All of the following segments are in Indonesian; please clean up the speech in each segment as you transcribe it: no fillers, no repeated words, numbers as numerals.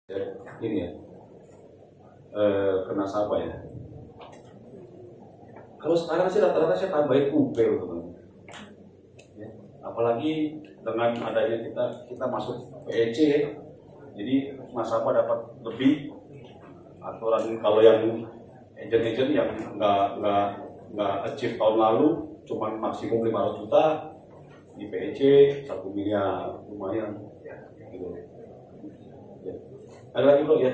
Ini ya, ke nasabah ya. Kalau sekarang sih rata-rata saya tambahin UP teman. Ya. Apalagi dengan adanya kita masuk PEC ya. Jadi nasabah dapat lebih aturan. Kalau yang agent-agent yang nggak achieve tahun lalu cuma maksimum 500 juta di PEC 1 miliar, lumayan gitu. Ya. Ada lagi bro ya?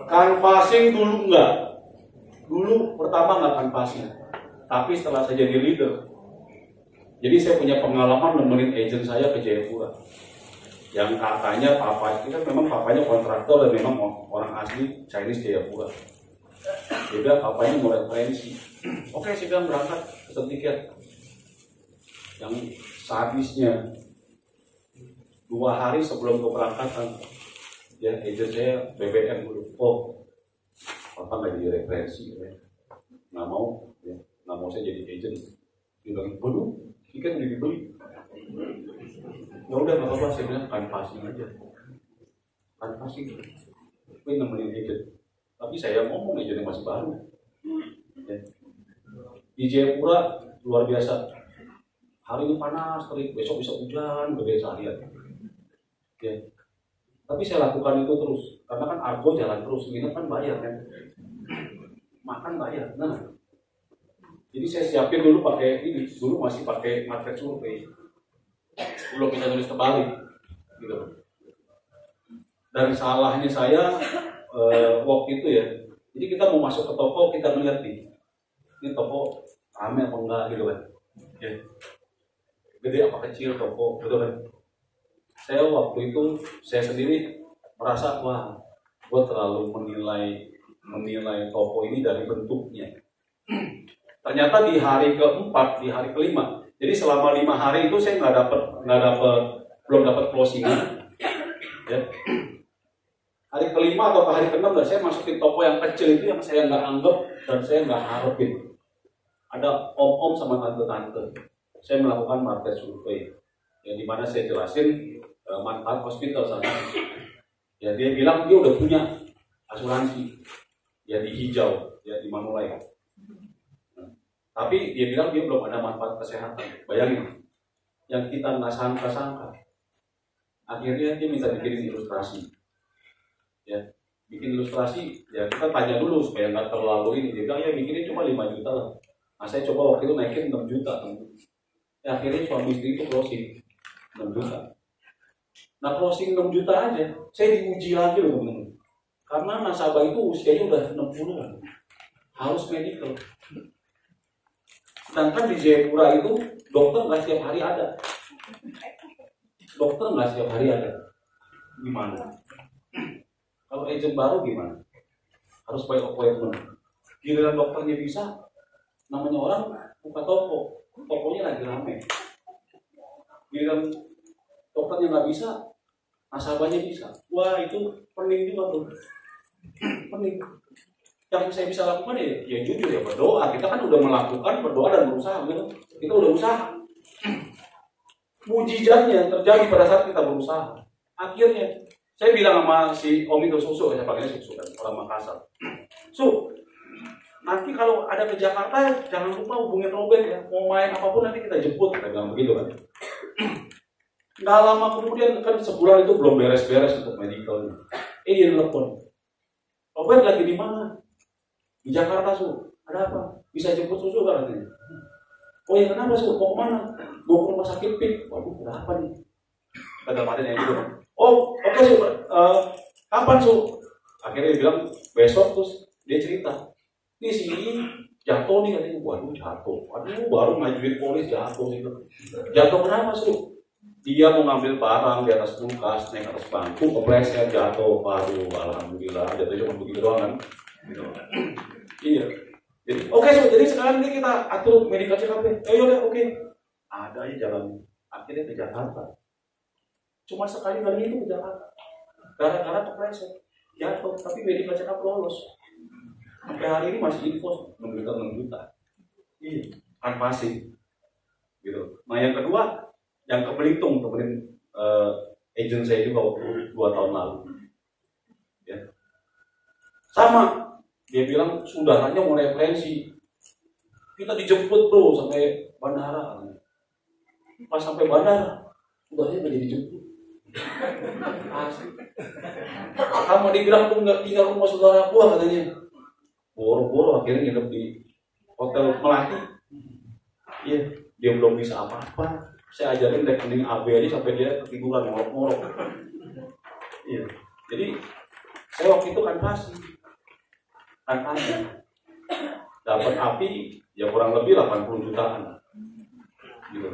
Canvassing dulu enggak. Dulu pertama nggak canvassing, tapi setelah saya jadi leader, jadi saya punya pengalaman nemenin agent saya ke Jayapura. Yang katanya papa itu kan memang papanya kontraktor dan memang orang asli Chinese Jayapura. Dia bilang papanya mau referensi. Oke, saya bilang berangkat pesen tiket. Yang sadisnya 2 hari sebelum keberangkatan, ya agent saya BBM dulu. Oh, papa nggak jadi referensi, ya. Nggak mau saya jadi agent. Dia bilang, waduh, tiket udah dibeli. Ya udah nggak apa-apa, saya bilang canvassing aja. Canvassing, gue nemenin agent. Tapi saya ngomong agentnya masih baru. Ya. Di Jayapura luar biasa. Hari ini panas, terik, besok bisa hujan, berbeda seharian. Ya. Tapi saya lakukan itu terus, karena kan Argo jalan terus, ini kan bayar kan, makan bayar. Nah, jadi saya siapin dulu pakai ini, dulu masih pakai market survei, belum bisa tulis terbalik, gitu. Dan salahnya saya waktu itu ya, jadi kita mau masuk ke toko, kita melihat nih, ini toko rame apa enggak gitu kan, ya. Gede apa kecil toko, gitu kan. Saya waktu itu saya sendiri merasa wah, gue terlalu menilai toko ini dari bentuknya. Ternyata di hari keempat, di hari kelima, jadi selama 5 hari itu saya belum dapat closingan. Ya. Hari kelima atau hari keenam saya masukin toko yang kecil itu yang saya nggak anggap dan saya nggak harapin. Ada om-om sama tante-tante. Saya melakukan market survei, yang dimana saya jelasin manfaat hospital sana. Ya dia bilang dia udah punya asuransi ya di hijau ya di Manulai. Nah, tapi dia bilang dia belum ada manfaat kesehatan. Bayangin, yang kita nggak sangka-sangka. Akhirnya dia minta bikin ilustrasi. Ya, bikin ilustrasi ya kita tanya dulu supaya nggak terlalu ini. Dia bilang ya bikinnya cuma 5 juta lah. Nah saya coba waktu itu naikin 6 juta. Ya, akhirnya suami istri itu closing 6 juta. Nah closing 6 juta aja, saya diuji lagi loh teman-teman. Karena nasabah itu usianya udah 60-an, harus medical. Sedangkan di Jayapura itu dokter nggak setiap hari ada. Dokter nggak setiap hari ada. Gimana? Kalau agent baru gimana? Harus by appointment. Giliran dokternya bisa, namanya orang buka toko, tokonya lagi rame. Giliran dokternya nggak bisa, nasabahnya bisa. Wah itu pening juga tuh. Pening. Yang saya bisa lakukan ya jujur ya berdoa. Kita kan udah melakukan berdoa dan berusaha gitu. Kita udah usaha. Mujizatnya terjadi pada saat kita berusaha. Akhirnya saya bilang sama si Om itu Susu, saya panggilnya Susu kan, orang Makassar. Su, nanti kalau ada ke Jakarta jangan lupa hubungin Robert ya. Mau main apapun nanti kita jemput. Kita bilang begitu kan. Nggak lama kemudian kan sebulan itu belum beres-beres untuk medical. Dia telepon. Robert lagi di mana? Di Jakarta Su. Ada apa? Bisa jemput Susu kan katanya. Oh ya kenapa Su? Mau kemana? Mau ke rumah sakit Pik. Waduh kenapa nih? Kata paden yang gitu. Oh oke Su. Kapan Su? Akhirnya dia bilang besok. Terus dia cerita. Ini sini jatuh nih katanya. Waduh jatuh. Waduh baru ngajuin polis jatuh gitu. Jatuh kenapa Su? Dia mau ngambil barang di atas kulkas, naik atas bangku, kepleset, jatuh, waduh, alhamdulillah, jatuh cuma begitu doang kan? Gitu. Iya. Jadi, oke, so, jadi sekarang ini kita atur medical check-up ya. Yaudah, oke. Ada aja jalan. Akhirnya ke Jakarta. Cuma sekali kali itu ke Jakarta. Gara-gara kepleset, jatuh, tapi medical check-up lolos. Sampai hari ini masih info 6 juta. Iya, canvassing. Gitu. Nah yang kedua, yang ke Belitung temenin agent saya juga waktu 2 tahun lalu. Ya. Sama, dia bilang saudaranya mau referensi. Kita dijemput bro sampai bandara. Pas sampai bandara, saudaranya nggak jadi dijemput. Asli. Kamu dibilang tuh nggak tinggal rumah saudara gua katanya. Boro-boro akhirnya nginep di hotel Melati. Iya, dia belum bisa apa-apa. Saya ajarin rekening AB aja sampai dia ketiduran ngorok-ngorok. Iya, jadi saya waktu itu kan kasih, dapat api ya kurang lebih 80 jutaan. Gitu.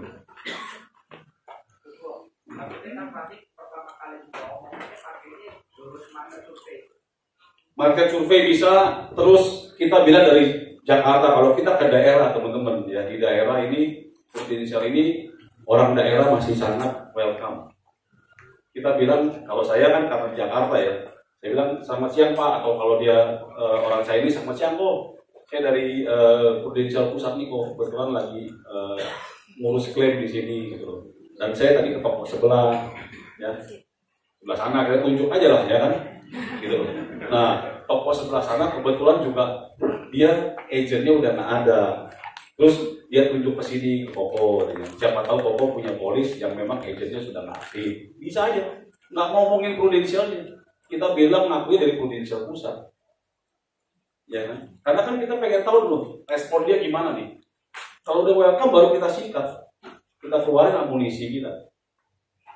Market survei bisa, terus kita bilang dari Jakarta, kalau kita ke daerah teman-teman ya, di daerah ini potensial ini orang daerah masih sangat welcome. Kita bilang, kalau saya kan karena Jakarta ya, saya bilang selamat siang Pak, atau kalau dia orang saya ini selamat siang kok, saya dari Prudensial Pusat nih kok, kebetulan lagi ngurus klaim di sini gitu. Dan saya tadi ke toko sebelah, ya sebelah sana kita tunjuk aja lah ya kan, gitu. Nah toko sebelah sana kebetulan juga dia agentnya udah nggak ada, terus dia tunjuk ke sini ke Koko, siapa tahu Koko punya polis yang memang agentnya sudah nggak aktif, bisa aja, nggak ngomongin prudensialnya, kita bilang ngakui dari Prudensial Pusat, ya kan? Karena kan kita pengen tahu dulu respon dia gimana nih. Kalau udah welcome baru kita sikat, kita keluarin amunisi kita.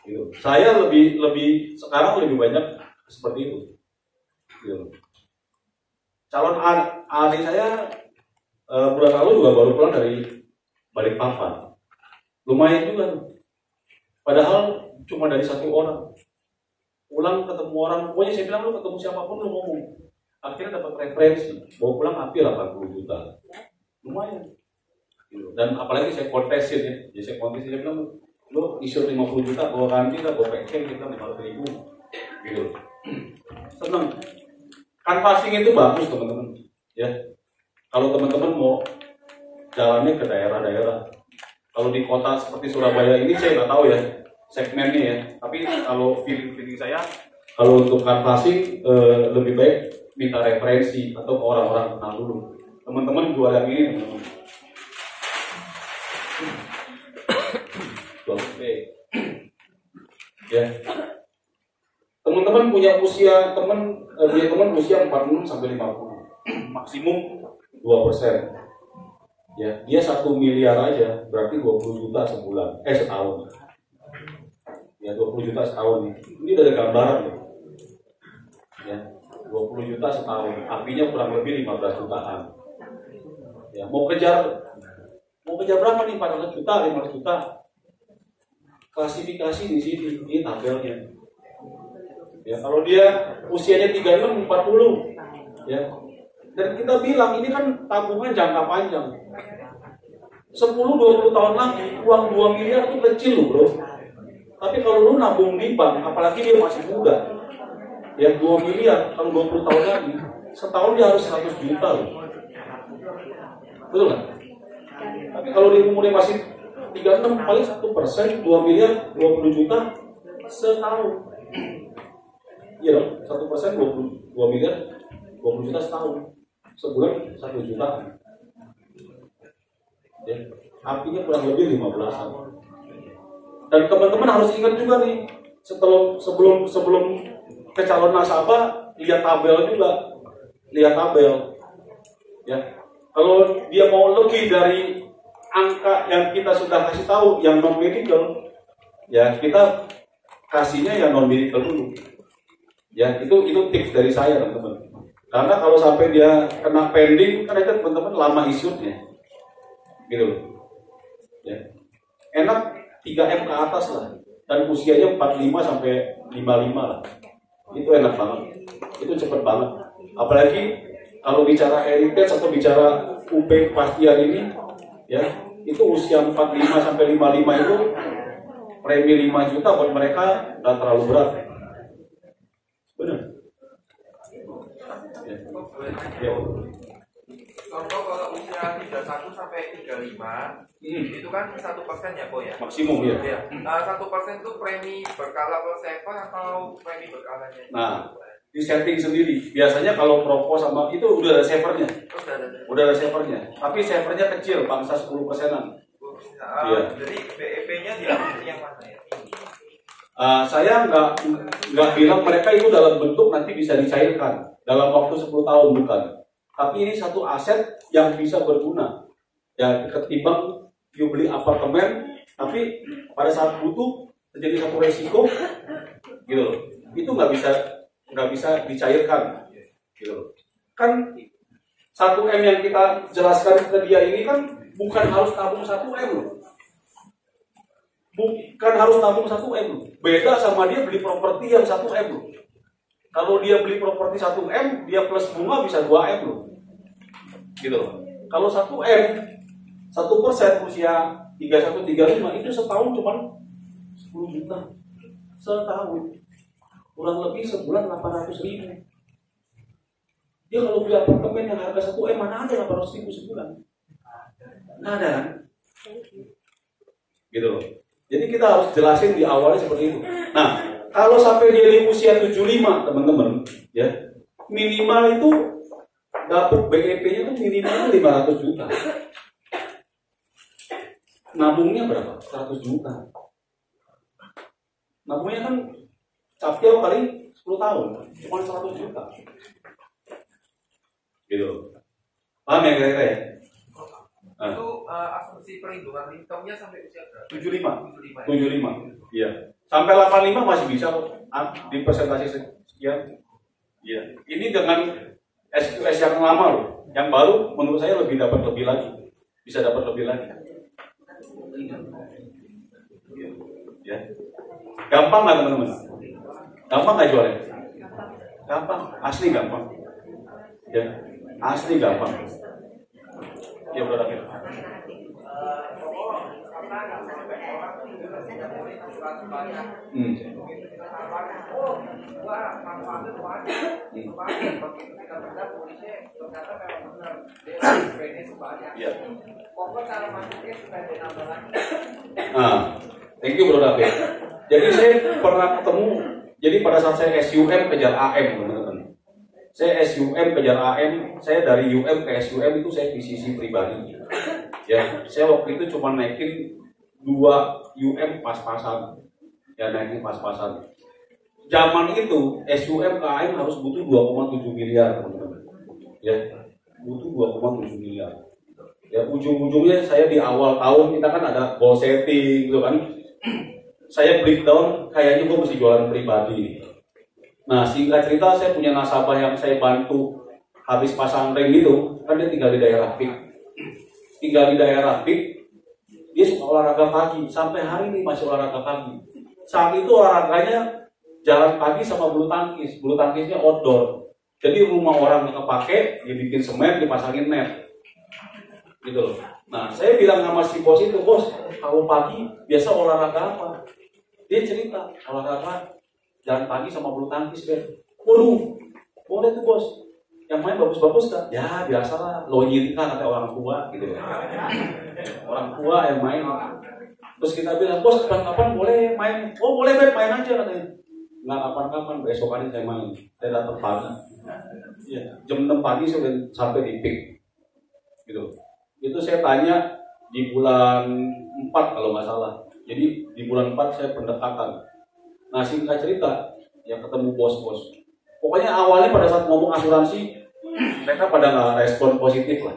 Gitu. Saya sekarang lebih banyak seperti itu. Gitu. Calon adik saya bulan lalu juga baru pulang dari Balikpapan. Lumayan juga. Padahal cuma dari 1 orang. Pulang ketemu orang, pokoknya saya bilang lu ketemu siapapun lu ngomong. Akhirnya dapat referensi, bawa pulang api 80 juta. Lumayan. Gitu. Dan apalagi saya kontesin ya. Jadi saya kontesin, saya bilang lu isur 50 juta, bawa kantin lah, bawa pekeng kita 500 ribu. Gitu. Senang. Canvassing itu bagus teman-teman, ya. Kalau teman-teman mau jalannya ke daerah-daerah, kalau di kota seperti Surabaya ini saya nggak tahu ya segmennya ya. Tapi kalau feeling saya, kalau untuk canvassing lebih baik minta referensi atau ke orang-orang kenal dulu. Teman-teman jual yang ini, teman-teman. Ya. Teman-teman punya usia punya teman usia 46 sampai 50. Maksimum 2%. Ya, dia 1 miliar aja, berarti 20 juta sebulan, setahun. Ya, 20 juta setahun. Ini dari gambaran ya. Ya, 20 juta setahun. Apinya kurang lebih 15 jutaan. Ya, mau kejar berapa nih? 400 juta, 500 juta. Klasifikasi di sini, ini tabelnya. Ya, kalau dia usianya 36, 40, ya. Dan kita bilang ini kan tabungan jangka panjang. 10-20 tahun lagi uang 2 miliar itu kecil loh bro. Tapi kalau lu nabung di bank, apalagi dia masih muda, ya 2 miliar kalau 20 tahun lagi, setahun dia harus 100 juta loh. Betul kan? Tapi kalau di umurnya masih 36, paling 1%, 2 miliar, 20 juta setahun. Iya dong, 1% 2 miliar, 20 juta setahun. Sebulan 1 juta. Ya, artinya kurang lebih 15-an. Dan teman-teman harus ingat juga nih, sebelum ke calon nasabah, lihat tabel juga. Lihat tabel. Ya. Kalau dia mau lebih dari angka yang kita sudah kasih tahu, yang non-medical, ya kita kasihnya yang non-medical dulu. Ya, itu tips dari saya teman-teman. Karena kalau sampai dia kena pending, kan itu teman-teman lama isutnya. Gitu. Ya. Enak 3M ke atas lah. Dan usianya 45 sampai 55 lah. Itu enak banget. Itu cepet banget. Apalagi kalau bicara heritage atau bicara UP kepastian ini, ya, itu usia 45 sampai 55 itu premi 5 juta buat mereka nggak terlalu berat. Benar. Ya. contoh kalau usia 31 sampai 35 itu kan 1% ya kok ya? Maksimum ya. 1% itu premi berkala per saver atau premi berkalanya? Nah, di setting sendiri. Biasanya kalau Propo sama itu udah ada savernya. Udah ada savernya. Tapi savernya kecil, bangsa 10%-an. Iya. Jadi BEP-nya diambil yang mana ya? Saya nggak bilang mereka itu dalam bentuk nanti bisa dicairkan dalam waktu 10 tahun, bukan. Tapi ini satu aset yang bisa berguna. Ya, ketimbang you beli apartemen, tapi pada saat butuh terjadi satu resiko, gitu loh. Itu nggak bisa dicairkan, gitu loh. Kan 1M yang kita jelaskan ke dia ini kan bukan harus tabung 1M loh. Bukan harus tabung 1M loh. Beda sama dia beli properti yang 1M loh. Kalau dia beli properti 1M, dia plus bunga bisa 2M loh. Gitu loh. Kalau 1M, 1% usia 3135 itu setahun cuma 10 juta. Setahun. Kurang lebih sebulan 800.000. Dia kalau beli apartemen yang harga 1M, mana ada 800.000 sebulan? Nggak ada kan? Gitu loh. Jadi kita harus jelasin di awalnya seperti itu. Nah, kalau sampai dia di usia 75, teman-teman, ya, minimal itu dapat BEP-nya itu minimal 500 juta. Nabungnya berapa? 100 juta. Nabungnya kan capil kali 10 tahun, cuma 100 juta. Gitu. Paham ya kira-kira ya? Itu asumsi perlindungan income-nya sampai usia berapa? 75. Iya. Sampai 85 masih bisa di persentase sekian. Iya. Ini dengan SQS yang lama loh. Yang baru menurut saya dapat lebih lagi. Bisa dapat lebih lagi. Ya. Gampang nggak teman-teman? Gampang nggak jualnya? Gampang. Asli gampang. Ya. Asli gampang. Ya udah David. Nah, thank you Bro David. Jadi saya pernah ketemu. Jadi pada saat saya SUM kejar AM, teman-teman. Saya SUM kejar AM, saya dari UM ke SUM itu saya PCC pribadi. Ya, saya waktu itu cuma naikin 2 UM pas-pasan. Ya, naikin pas-pasan. Zaman itu SUM ke AM harus butuh 2,7 miliar, teman-teman. Ya, butuh 2,7 miliar. Ya, ujung-ujungnya saya di awal tahun kita kan ada goal setting gitu kan. Saya breakdown kayaknya gue mesti jualan pribadi. Nah, singkat cerita saya punya nasabah yang saya bantu habis pasang ring itu, kan dia tinggal di daerah PIK. Dia suka olahraga pagi, sampai hari ini masih olahraga pagi. Saat itu olahraganya jalan pagi sama bulu tangkis. Bulu tangkisnya outdoor. Jadi rumah orang yang kepake, dibikin semen, dipasangin net. Gitu loh. Nah, saya bilang sama si bos itu, bos, kalau pagi biasa olahraga apa? Dia cerita, olahraga jalan pagi sama bulu tangkis, Ben. Waduh, boleh tuh bos. Yang main bagus-bagus kan? Ya biasalah, loyin kan kata orang tua gitu ya. Orang tua yang main. Terus kita bilang, bos kapan-kapan boleh main? Oh boleh Ben, main aja katanya. Nggak kapan-kapan, besok hari saya main. Saya datang pagi. Ya, jam 6 pagi saya udah sampai di PIK. Gitu. Itu saya tanya di bulan 4 kalau nggak salah. Jadi di bulan 4 saya pendekatan. Nah singkat cerita, yang ketemu bos-bos. Pokoknya awalnya pada saat ngomong asuransi, mereka pada nggak respon positif lah.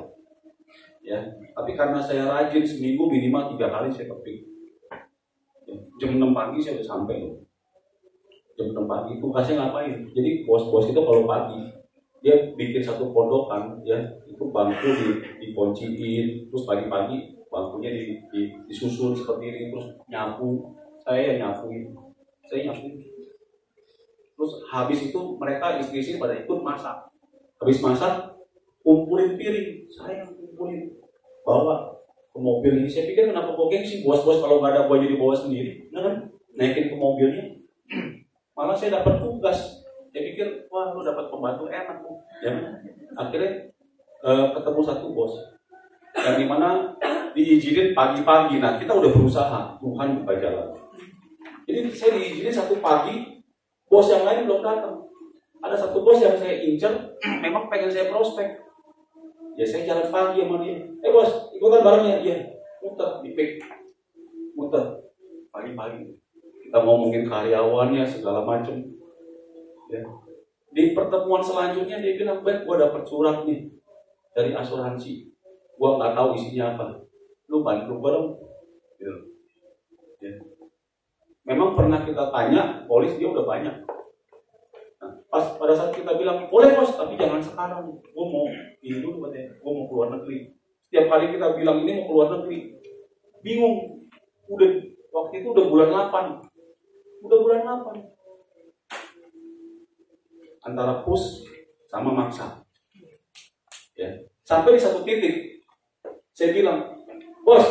Ya, tapi karena saya rajin seminggu minimal 3 kali saya kepik. Jam 6 pagi saya udah sampai loh. Jam 6 pagi tugasnya ngapain? Jadi bos-bos itu kalau pagi dia bikin satu pondokan, ya itu bangku dikunciin, terus pagi-pagi bangkunya disusun seperti ini, terus nyapu. Saya yang nyapuin. Terus habis itu mereka istri-istri pada ikut masak. Habis masak, kumpulin piring. Saya yang kumpulin, bawa ke mobil ini. Saya pikir kenapa kok gengsi, bos-bos kalau nggak ada gua jadi bawa sendiri, nah kan? Naikin ke mobilnya. Malah saya dapat tugas. Saya pikir, wah lu dapat pembantu enak tuh. Ya, akhirnya ketemu satu bos yang dimana diizinin pagi-pagi. Nah kita udah berusaha, Tuhan buka jalan. Jadi saya diizinin satu pagi, bos yang lain belum datang. Ada satu bos yang saya incer, memang pengen saya prospek. Ya saya jalan pagi sama dia. Bos, ikutan barengnya. Iya, muter, dipik, muter pagi-pagi. Kita ngomongin karyawannya segala macam. Ya. Di pertemuan selanjutnya dia bilang, "Ben, gua dapat surat nih dari asuransi. Gua nggak tahu isinya apa. Lu bantu gua dong." Gitu. Ya. Memang pernah kita tanya, polis dia udah banyak. Nah, pas pada saat kita bilang, "Boleh bos, tapi jangan sekarang. Gua mau ini dulu katanya. Gua mau keluar negeri." Setiap kali kita bilang ini mau keluar negeri, bingung. Udah waktu itu udah bulan 8. Udah bulan 8. Antara push sama maksa. Ya. Sampai di satu titik saya bilang, "Bos,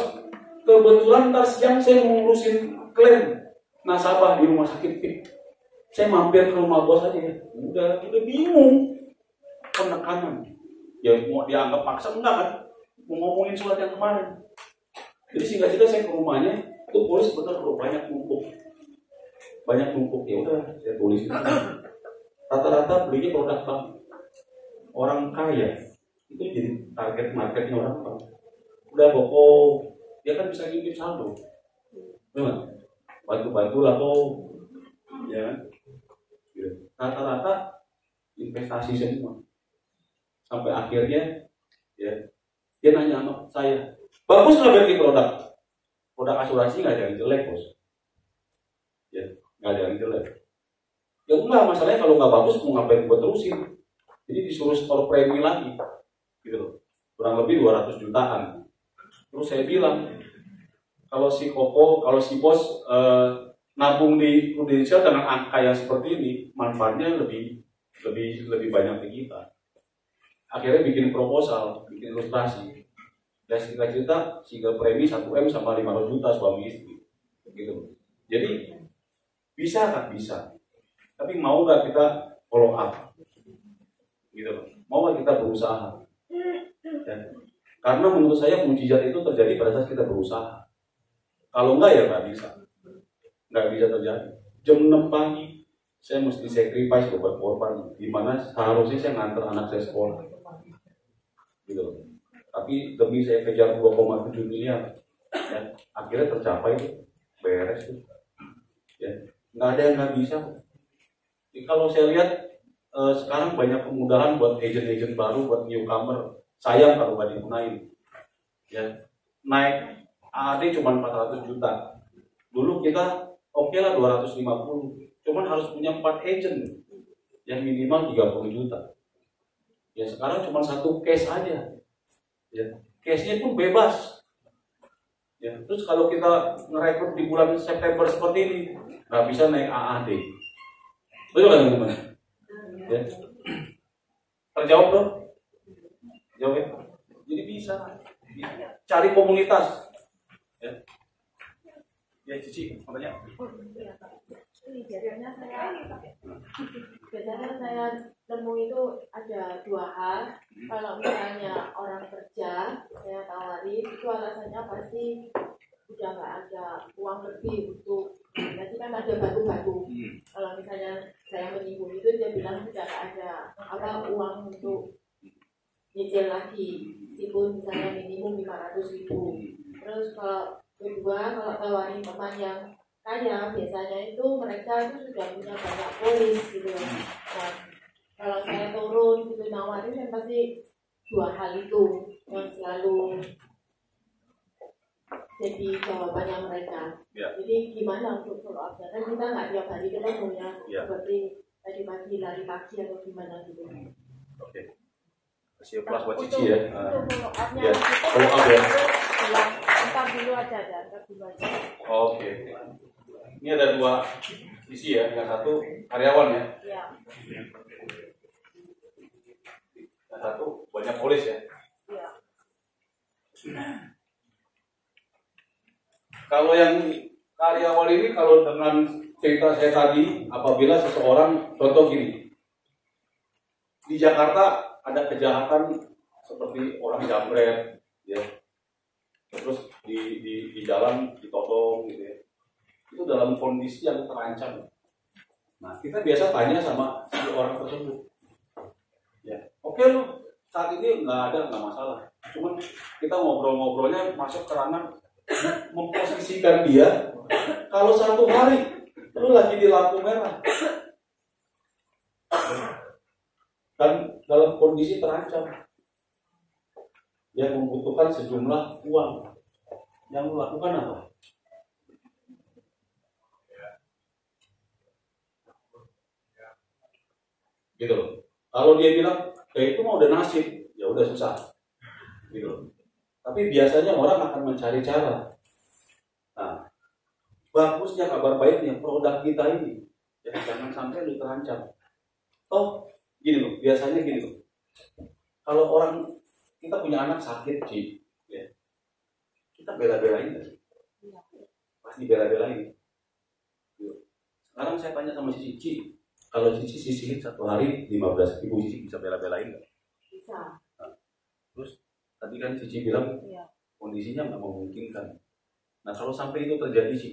kebetulan ntar siang saya mau ngurusin klaim nasabah di rumah sakit PIK. Saya mampir ke rumah bos aja." Udah bingung. Penekanan. Ya mau dianggap paksa enggak kan? Mau ngomongin surat yang kemarin. Jadi singkat cerita saya ke rumahnya, itu polis benar bro, banyak numpuk. Ya udah saya tulis itu. Rata-rata belinya produk bank. Orang kaya itu jadi target marketnya orang bank. Udah pokok dia kan bisa ngintip saldo. Benar? Bantu-bantu lah kok. Ya. Rata-rata investasi semua. Sampai akhirnya ya dia nanya sama saya, "Bagus nggak bikin produk? Produk asuransi nggak ada yang jelek bos." Ya, nggak ada yang jelek. Ya enggak, masalahnya kalau nggak bagus mau ngapain buat terusin. Jadi disuruh store premi lagi, gitu loh. Kurang lebih 200 jutaan. Terus saya bilang, kalau si bos nabung di Prudential dengan angka yang seperti ini, manfaatnya lebih banyak ke kita. Akhirnya bikin proposal, bikin ilustrasi. Dan singkat cerita, single premi 1M sama 500 juta suami istri. Gitu. Jadi bisa kan? Bisa. Tapi mau nggak kita follow up? Gitu. Mau nggak kita berusaha? Ya. Karena menurut saya mujizat itu terjadi pada saat kita berusaha. Kalau enggak ya nggak bisa. Nggak bisa terjadi. Jam 6 pagi saya mesti sacrifice buat korban. Dimana seharusnya saya nganter anak saya sekolah. Gitu. Tapi demi saya kejar 2,7 miliar, ya, akhirnya tercapai, beres tuh. Ya, nggak ada yang nggak bisa. Jadi kalau saya lihat sekarang banyak kemudahan buat agent-agent baru, buat newcomer. Sayang kalau nggak digunain. Ya, naik AAD cuma 400 juta. Dulu kita oke lah 250, cuman harus punya 4 agent yang minimal 30 juta. Ya sekarang cuma satu case aja. Ya, case-nya pun bebas. Ya, terus kalau kita ngerekrut di bulan September seperti ini, nggak bisa naik AAD. Betul kan teman-teman? Ya. Terjawab dong? Jawab ya? Jadi bisa. Cari komunitas. Ya. Ya Cici, makanya. Biasanya saya nemu itu ada 2 hal. Kalau misalnya orang kerja, saya tawarin itu alasannya pasti udah nggak ada uang lebih untuk, nanti kan ada batu-batu. Kalau misalnya saya menyinggung itu, dia bilang sudah nggak ada uang untuk nyicil lagi, meskipun misalnya minimum 500.000. Terus kalau kedua, kalau tawarin teman yang kaya, biasanya itu mereka itu sudah punya banyak polis gitu. Nah, kalau saya turun gitu nawarin kan pasti 2 hal itu yang selalu jadi jawabannya mereka. Ya. Jadi gimana untuk follow up-nya? Kan kita nggak tiap hari ketemu ya, seperti tadi pagi lari pagi atau gimana gitu. Oke. Kasih plus buat Cici ya. Untuk follow up-nya Ya. kita Follow up ya. antar dulu aja. Oke. Ini ada 2 sisi ya, yang satu karyawan ya. Ya. Yang satu banyak polis ya. Ya. Kalau yang karyawan ini, kalau dengan cerita saya tadi, apabila seseorang, contoh gini, di Jakarta ada kejahatan seperti orang jambret, ya. Terus di jalan ditodong gitu ya. Itu dalam kondisi yang terancam. Nah, kita biasa tanya sama si orang tersebut. Ya, oke lu saat ini nggak masalah. Cuman kita ngobrol-ngobrolnya masuk ke ranah memposisikan dia kalau satu hari lu lagi di lampu merah dan dalam kondisi terancam, yang membutuhkan sejumlah uang, yang lu lakukan apa? Gitu loh. Kalau dia bilang kayak itu mah udah nasib, ya udah susah. Gitu loh. Tapi biasanya orang akan mencari cara. Nah, bagusnya kabar baiknya produk kita ini, ya, jangan sampai lu terancam. Oh, gini loh, biasanya gini loh. Kalau orang kita punya anak sakit, Ci, ya, kita bela-belain nggak sih? Pasti bela-belain. Sekarang saya tanya sama Cici, kalau Cici sisihin satu hari 15.000, Cici bisa bela-belain nggak? Bisa. Nah, terus tadi kan Cici bilang Iya. kondisinya nggak memungkinkan. Nah, kalau sampai itu terjadi sih,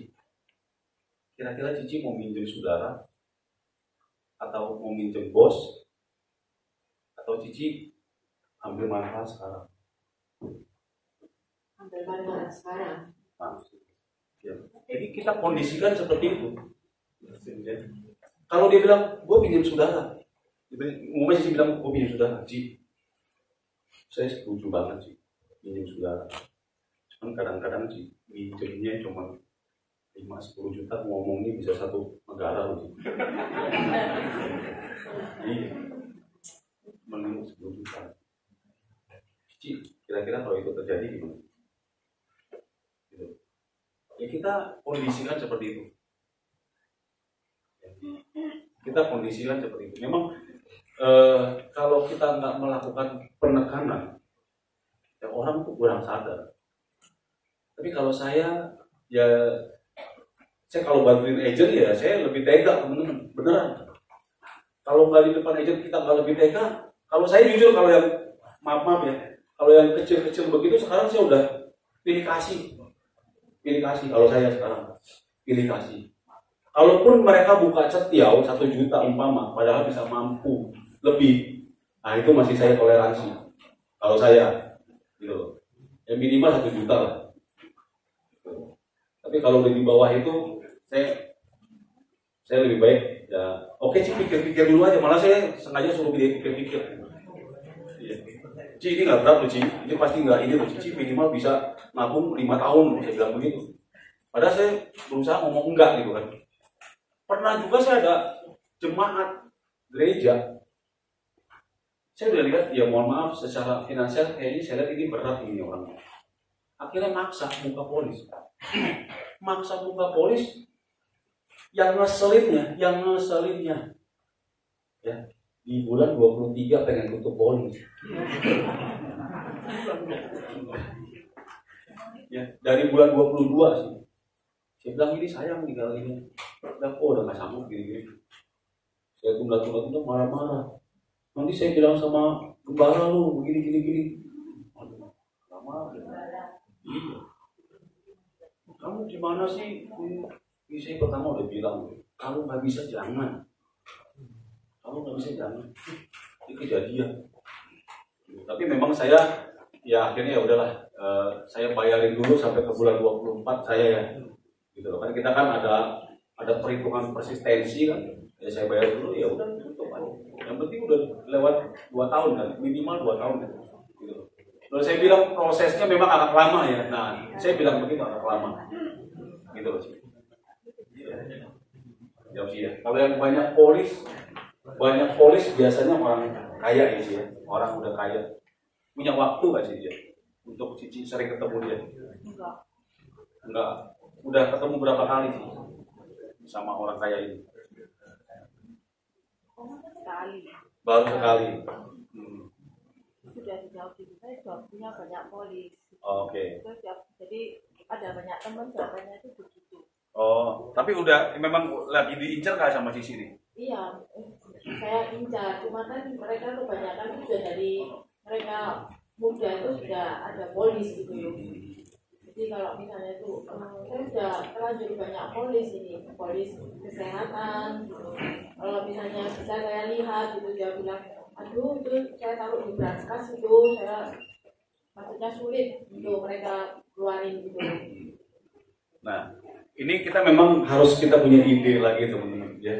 kira-kira Cici mau minjem saudara atau mau minjem bos atau Cici ambil manfaat sekarang? Ambil manfaat sekarang. Nah, ya. Jadi kita kondisikan seperti itu. Kalau dia bilang, gue pinjam saudara, umumnya Cici bilang, gue pinjam saudara, Ci, saya setuju banget sih pinjam saudara. Cuman kadang-kadang sih pinjamnya cuma 5-10 juta, ngomongnya bisa satu negara loh. Iya, mending 10 juta. Cici, kira-kira kalau itu terjadi gimana? Gitu. Ya kita kondisikan seperti itu. Kita kondisikan seperti itu. Memang kalau kita nggak melakukan penekanan, ya orang tuh kurang sadar. Tapi kalau saya kalau bantuin agent ya saya lebih tega, teman-teman, beneran. Kalau nggak di depan agent kita nggak lebih tega. Kalau saya jujur, kalau yang maaf ya, kalau yang kecil-kecil begitu sekarang saya udah pilih kasih. Kalau saya sekarang pilih kasih. Kalaupun mereka buka cetiau 1 juta umpama, padahal bisa mampu lebih, nah itu masih saya toleransi. Kalau saya, gitu, ya minimal 1 juta lah. Tapi kalau di bawah itu, saya lebih baik ya. Oke, Ci, pikir-pikir dulu aja. Malah saya sengaja suruh dia pikir-pikir. Iya. Ci, ini nggak berat loh, Ci. Ini pasti nggak ini loh, Ci. Minimal bisa nabung 5 tahun, saya bilang begitu. Padahal saya berusaha ngomong enggak gitu kan. Pernah juga saya ada jemaat gereja, saya udah lihat, ya mohon maaf secara finansial kayaknya saya lihat ini berat ini orang. Akhirnya maksa buka polis. Yang ngeselinnya ya, di bulan 23 pengen tutup polis. Ya, dari bulan 22 sih. Saya bilang ini sayang tinggal ini. Udah nggak sanggup gini-gini. Saya tunda marah-marah. Nanti saya bilang sama gembala lu begini. Lama. Iya. Kamu gimana sih? Ini saya pertama udah bilang, kalau nggak bisa jangan. Ini kejadian. Tapi memang saya ya akhirnya ya udahlah. Saya bayarin dulu sampai ke bulan 24 saya ya. Gitu loh. Kan kita kan ada perhitungan persistensi kan. Ya saya bayar dulu ya udah tutup aja. Yang penting udah lewat 2 tahun kan, minimal 2 tahun kan. Gitu loh. Lalu saya bilang prosesnya memang agak lama ya. Nah, saya bilang begitu agak lama. Gitu loh sih. Ya. Kalau yang banyak polis biasanya orang kaya ya sih ya. Orang udah kaya. Punya waktu gak sih dia? Untuk Cici sering ketemu dia? Enggak. Udah ketemu berapa kali sih sama orang kaya ini? Baru sekali. Sudah jauh di kita juga punya banyak polis. Oke. Jadi ada banyak teman jawabannya itu begitu. Oh, tapi udah memang lagi diincar nggak sama Cici nih? Iya, saya incar. Cuma kan mereka kebanyakan sudah dari mereka muda itu sudah ada polis gitu ya. Jadi kalau misalnya itu saya sudah terlanjur banyak polis ini, polis kesehatan gitu. Kalau misalnya bisa saya lihat gitu, dia bilang, aduh itu saya taruh di Branskas itu, saya maksudnya sulit untuk mereka keluarin gitu. Nah, ini kita memang harus kita punya ide lagi teman-teman ya.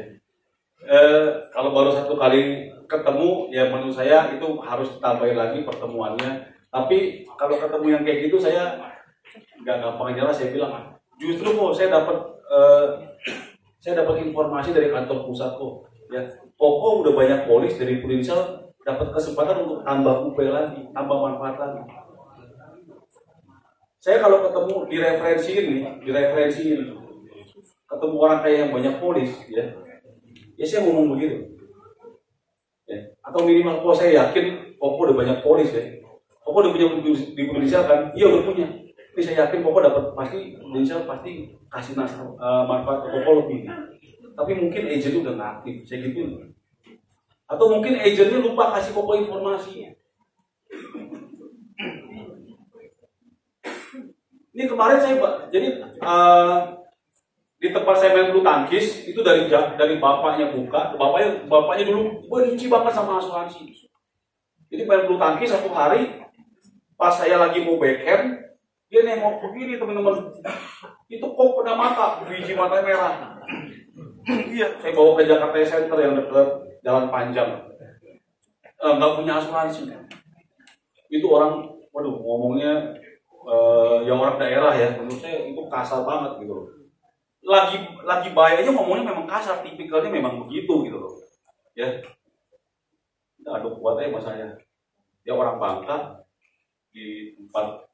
Kalau baru satu kali ketemu ya menurut saya itu harus ditambahin lagi pertemuannya. Tapi kalau ketemu yang kayak gitu saya nggak gampang nyerah, saya bilang justru kok saya dapat informasi dari kantor pusat kok ya, Koko udah banyak polis dari Purinsel dapat kesempatan untuk tambah UP lagi, tambah manfaat lagi. Saya kalau ketemu direferensiin ketemu orang kayak yang banyak polis ya saya ngomong begitu ya. Atau minimal kok saya yakin Koko udah banyak polis ya, Koko udah punya di Purinsel kan, iya udah punya. Tapi saya yakin Koko dapat pasti Purinsel pasti kasih manfaat ke Koko lebih. Tapi mungkin agent udah nggak aktif, saya gitu. Atau mungkin agentnya lupa kasih Koko informasi. Ini kemarin saya jadi di tempat saya main bulu tangkis itu dari bapaknya buka, bapaknya dulu benci banget sama asuransi. Jadi main bulu tangkis satu hari pas saya lagi mau backhand, dia nengok begini teman-teman, itu kok kena mata, biji matanya merah. Iya, saya bawa ke Jakarta Center yang dekat Jalan Panjang. Nggak punya asuransi. Itu orang, waduh ngomongnya yang orang daerah ya, menurut saya itu kasar banget gitu loh. Lagi bahayanya ngomongnya memang kasar, tipikalnya memang begitu gitu loh. Ya, aduh kuat aja mas saya. Dia orang Bangka di tempat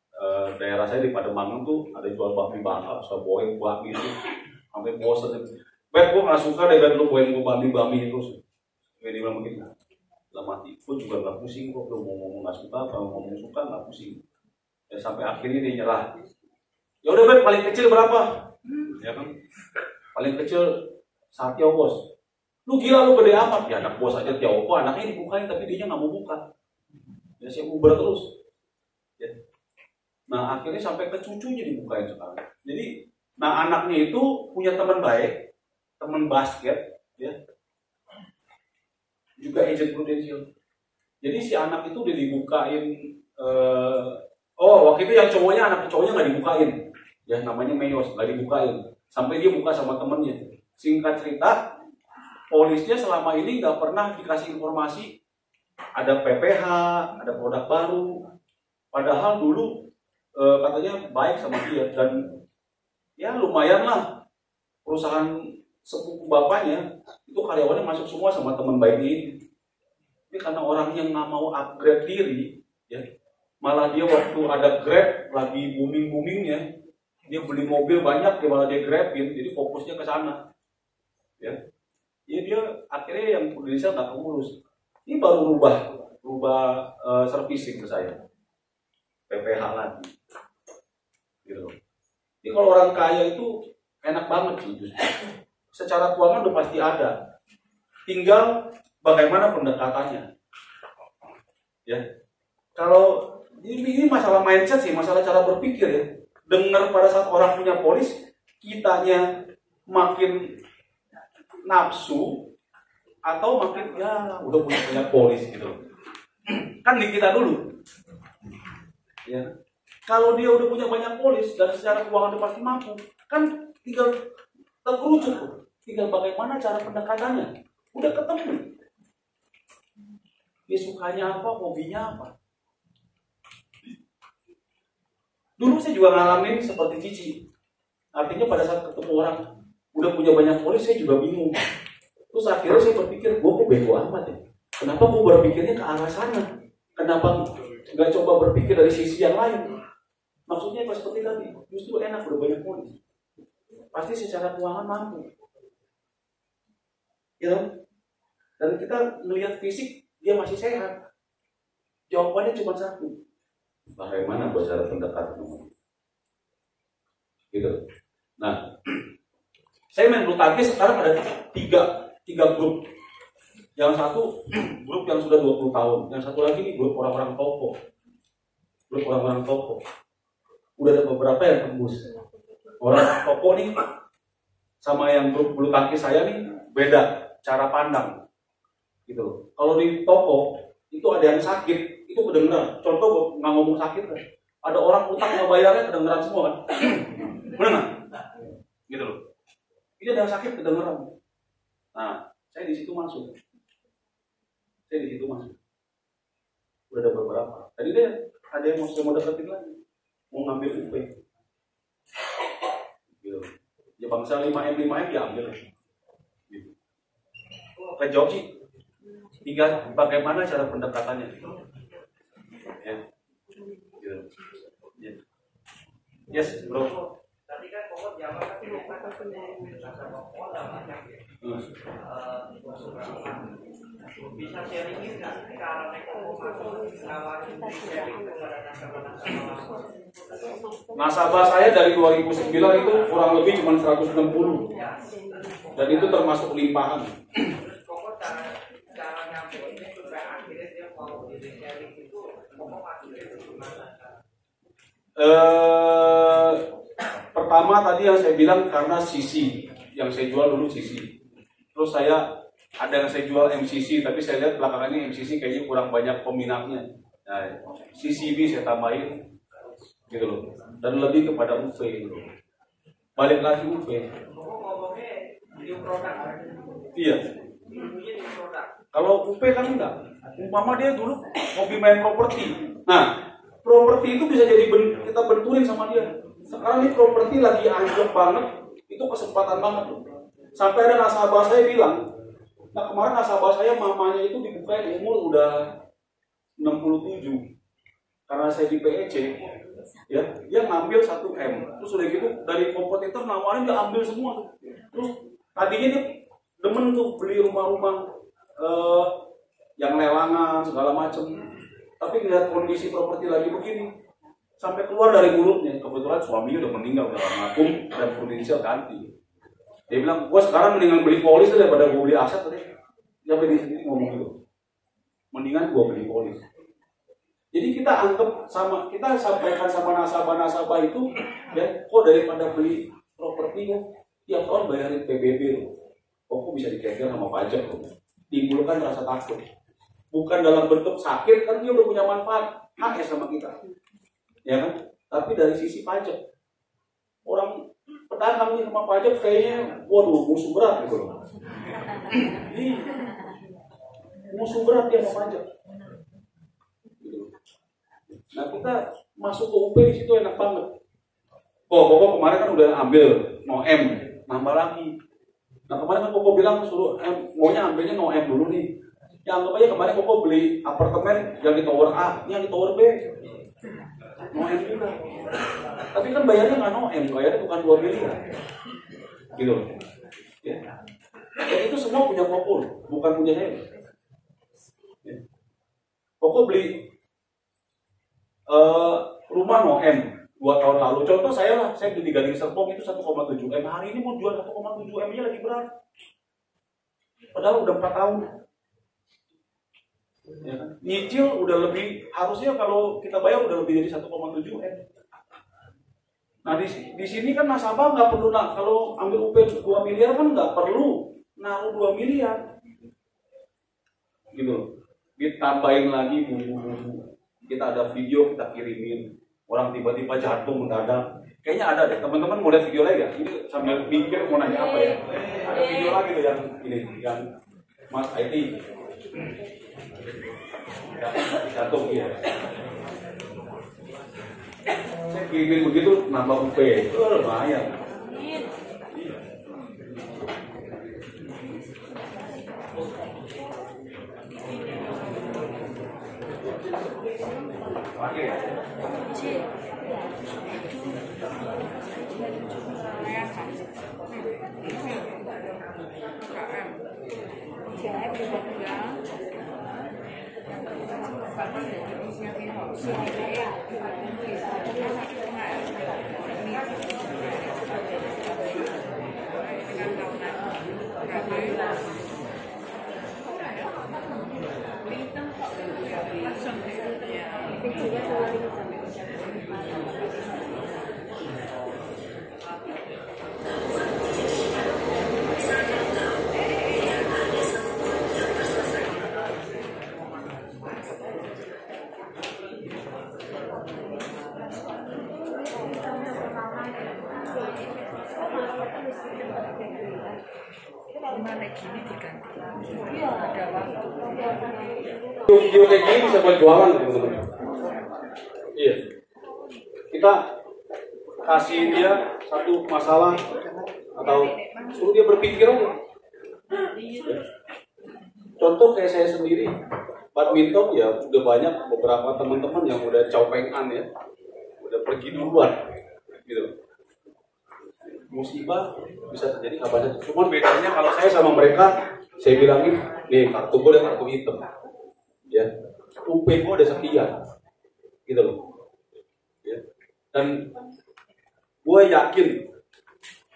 daerah saya di Pademangan tuh ada jual bakmi Bangka, saya bawain bakmi itu sampai bosan. Bet, gue nggak suka deh kan lu bawain gue bakmi terus. Kayak dia bilang begitu. Dalam hati, gue juga nggak pusing kok, lu mau ngomong nggak suka, kalau ngomong suka nggak pusing. Ya, sampai akhirnya dia nyerah. Ya udah Bet, paling kecil berapa? Ya kan? Paling kecil Satyo bos. Lu gila lu gede amat ya, anak bos aja Tioko, anaknya dibukain tapi dia nggak mau buka. Ya saya Uber terus. Ya. Nah akhirnya sampai ke cucunya dibukain sekarang. Jadi, nah anaknya itu punya teman baik, teman basket, ya, juga agent Prudential. Jadi si anak itu udah dibukain. Waktu itu yang anak cowoknya nggak dibukain, ya namanya Meyos, nggak dibukain. Sampai dia buka sama temennya. Singkat cerita, polisnya selama ini nggak pernah dikasih informasi ada PPH, ada produk baru. Padahal dulu katanya baik sama dia dan ya lumayan lah perusahaan sepupu bapaknya itu karyawannya masuk semua sama teman baiknya ini. Ini karena orang yang nggak mau upgrade diri, ya malah dia waktu ada Grab lagi boomingnya, dia beli mobil banyak, dia malah dia Grabin, jadi fokusnya ke sana, ya dia akhirnya yang Indonesia nggak kemurus. Ini baru rubah servicing ke saya, PPH lagi, gitu. Jadi kalau orang kaya itu enak banget sih, justru. Secara keuangan udah pasti ada, tinggal bagaimana pendekatannya, ya. Kalau ini masalah mindset sih, masalah cara berpikir ya. Dengar pada saat orang punya polis, kitanya makin nafsu atau makin ya udah punya banyak polis gitu. Kan di kita dulu, ya. Kalau dia udah punya banyak polis dan secara keuangan udah pasti mampu, kan tinggal terkerucut, tinggal bagaimana cara pendekatannya, udah ketemu. Dia sukanya apa, hobinya apa. Dulu saya juga ngalamin seperti Cici. Artinya pada saat ketemu orang udah punya banyak polis, saya juga bingung. Terus akhirnya saya berpikir, gue kok bego amat ya. Kenapa gue berpikirnya ke arah sana? Kenapa nggak coba berpikir dari sisi yang lain? Maksudnya pas seperti tadi, justru enak udah banyak polis. Pasti secara keuangan mampu. Ya, dan kita melihat fisik dia masih sehat. Jawabannya cuma satu. Bagaimana buat cara pendekatan? Gitu. Nah, saya main bulu tangkis sekarang ada tiga grup. Yang satu grup yang sudah 20 tahun, yang satu lagi ini grup orang-orang tokoh. belum orang-orang toko. Udah ada beberapa yang tembus. Orang toko nih sama yang bulu tangkis saya nih beda cara pandang gitu loh. Kalau di toko itu ada yang sakit itu kedengeran. Contoh nggak ngomong sakit kan, ada orang utang nggak bayarnya kedengeran semua kan, benar nggak? Gitu loh. Ini ada yang sakit kedengeran. Nah, saya di situ masuk. Udah ada beberapa. Tadi deh ada yang mau deketin lagi, mau ngambil UP. Gitu. Ya bangsa 5M diambil. Gitu. Oke, jawab sih. Tinggal bagaimana cara pendekatannya. Ya. Gitu. Ya. Yes, bro. Tadi kan pokok Jawa kan bisa sharingin nggak kalau Neko masuk nawarin sharing kepada nasabah saya dari 2009 itu kurang lebih cuma 160 dan itu termasuk limpahan. Pokok cara nyampein supaya akhirnya dia mau di sharing itu pokok akhirnya gimana? Pertama tadi yang saya bilang karena CC yang saya jual dulu CC. Terus saya ada yang saya jual MCC, tapi saya lihat belakangan ini MCC kayaknya kurang banyak peminatnya. Nah, CCB saya tambahin, gitu loh. Dan lebih kepada UV. Gitu. Balik lagi UV. Ngomongnya new product. Iya. Kalau UV kan enggak. Umpama dia dulu hobi main properti. Nah, properti itu bisa jadi kita benturin sama dia. Sekarang ini properti lagi anjlok banget, itu kesempatan banget loh. Sampai ada nasabah saya bilang, nah kemarin nasabah saya mamanya itu dibukain umur udah 67. Karena saya di PEC, ya, dia ngambil 1M. Terus udah gitu dari kompetitor nawarin dia ambil semua tuh. Terus tadinya dia demen tuh beli rumah-rumah yang lelangan segala macem. Tapi ngeliat kondisi properti lagi begini, sampai keluar dari mulutnya. Kebetulan suaminya udah meninggal, udah almarhum dan inisial ganti. Dia bilang, gue sekarang mendingan beli polis daripada gue beli aset tadi. Sampai di sini ngomong gitu. Mendingan gue beli polis. Jadi kita sampaikan sama nasabah-nasabah itu, ya, kok daripada beli properti kok tiap tahun bayarin PBB loh. Kok bisa dikejar sama pajak loh. Timbulkan rasa takut. Bukan dalam bentuk sakit, kan dia udah punya manfaat hak ya sama kita. Ya kan? Tapi dari sisi pajak. Orang pedagang nih sama pajak kayaknya, waduh, musuh berat gitu loh. Musuh berat dia sama pajak. Nah kita masuk ke UP di situ enak banget. Koko kemarin kan udah ambil no M, nambah lagi. Nah kemarin kan Koko bilang suruh M, maunya ambilnya no M dulu nih. Ya anggap aja kemarin Koko beli apartemen yang di tower A, ini yang di tower B. No M juga. Tapi kan bayarnya nggak no M, bayarnya bukan 2 miliar. Gitu loh. Ya. Dan itu semua punya Koko, bukan punya saya. Ya. Koko beli rumah no M 2 tahun lalu. Contoh saya beli di Gading Serpong itu 1,7 M. Hari ini mau jual 1,7 M nya lagi berat. Padahal udah 4 tahun. Ya kan? Nyicil udah lebih, harusnya kalau kita bayar udah lebih dari 1,7 M. Nah di sini kan nasabah nggak perlu kalau ambil UP 2 miliar kan nggak perlu naruh 2 miliar. Gitu loh. Ditambahin lagi bumbu-bumbu. Kita ada video kita kirimin, orang tiba-tiba jatuh mendadak. Kayaknya ada deh, teman-teman mau lihat video lagi ya? Ini sambil mikir mau nanya apa ya? Ada video lagi tuh yang ini, yang Mas IT jatuh ya. Saya kirimin begitu nambah UP, itu lumayan. Oke. gini diganti. Iya. Ada waktu. Video kayak gini bisa buat jualan teman-teman. Iya. Kita kasih dia satu masalah atau suruh dia berpikir aja. Contoh kayak saya sendiri, badminton ya udah banyak beberapa teman-teman yang udah caupengan ya, udah pergi duluan, gitu. Musibah bisa terjadi kapan saja. Cuman bedanya kalau saya sama mereka, saya bilangin, nih kartu gue ada kartu hitam, ya, UP gue ada sekian, gitu loh. Ya. Dan gue yakin,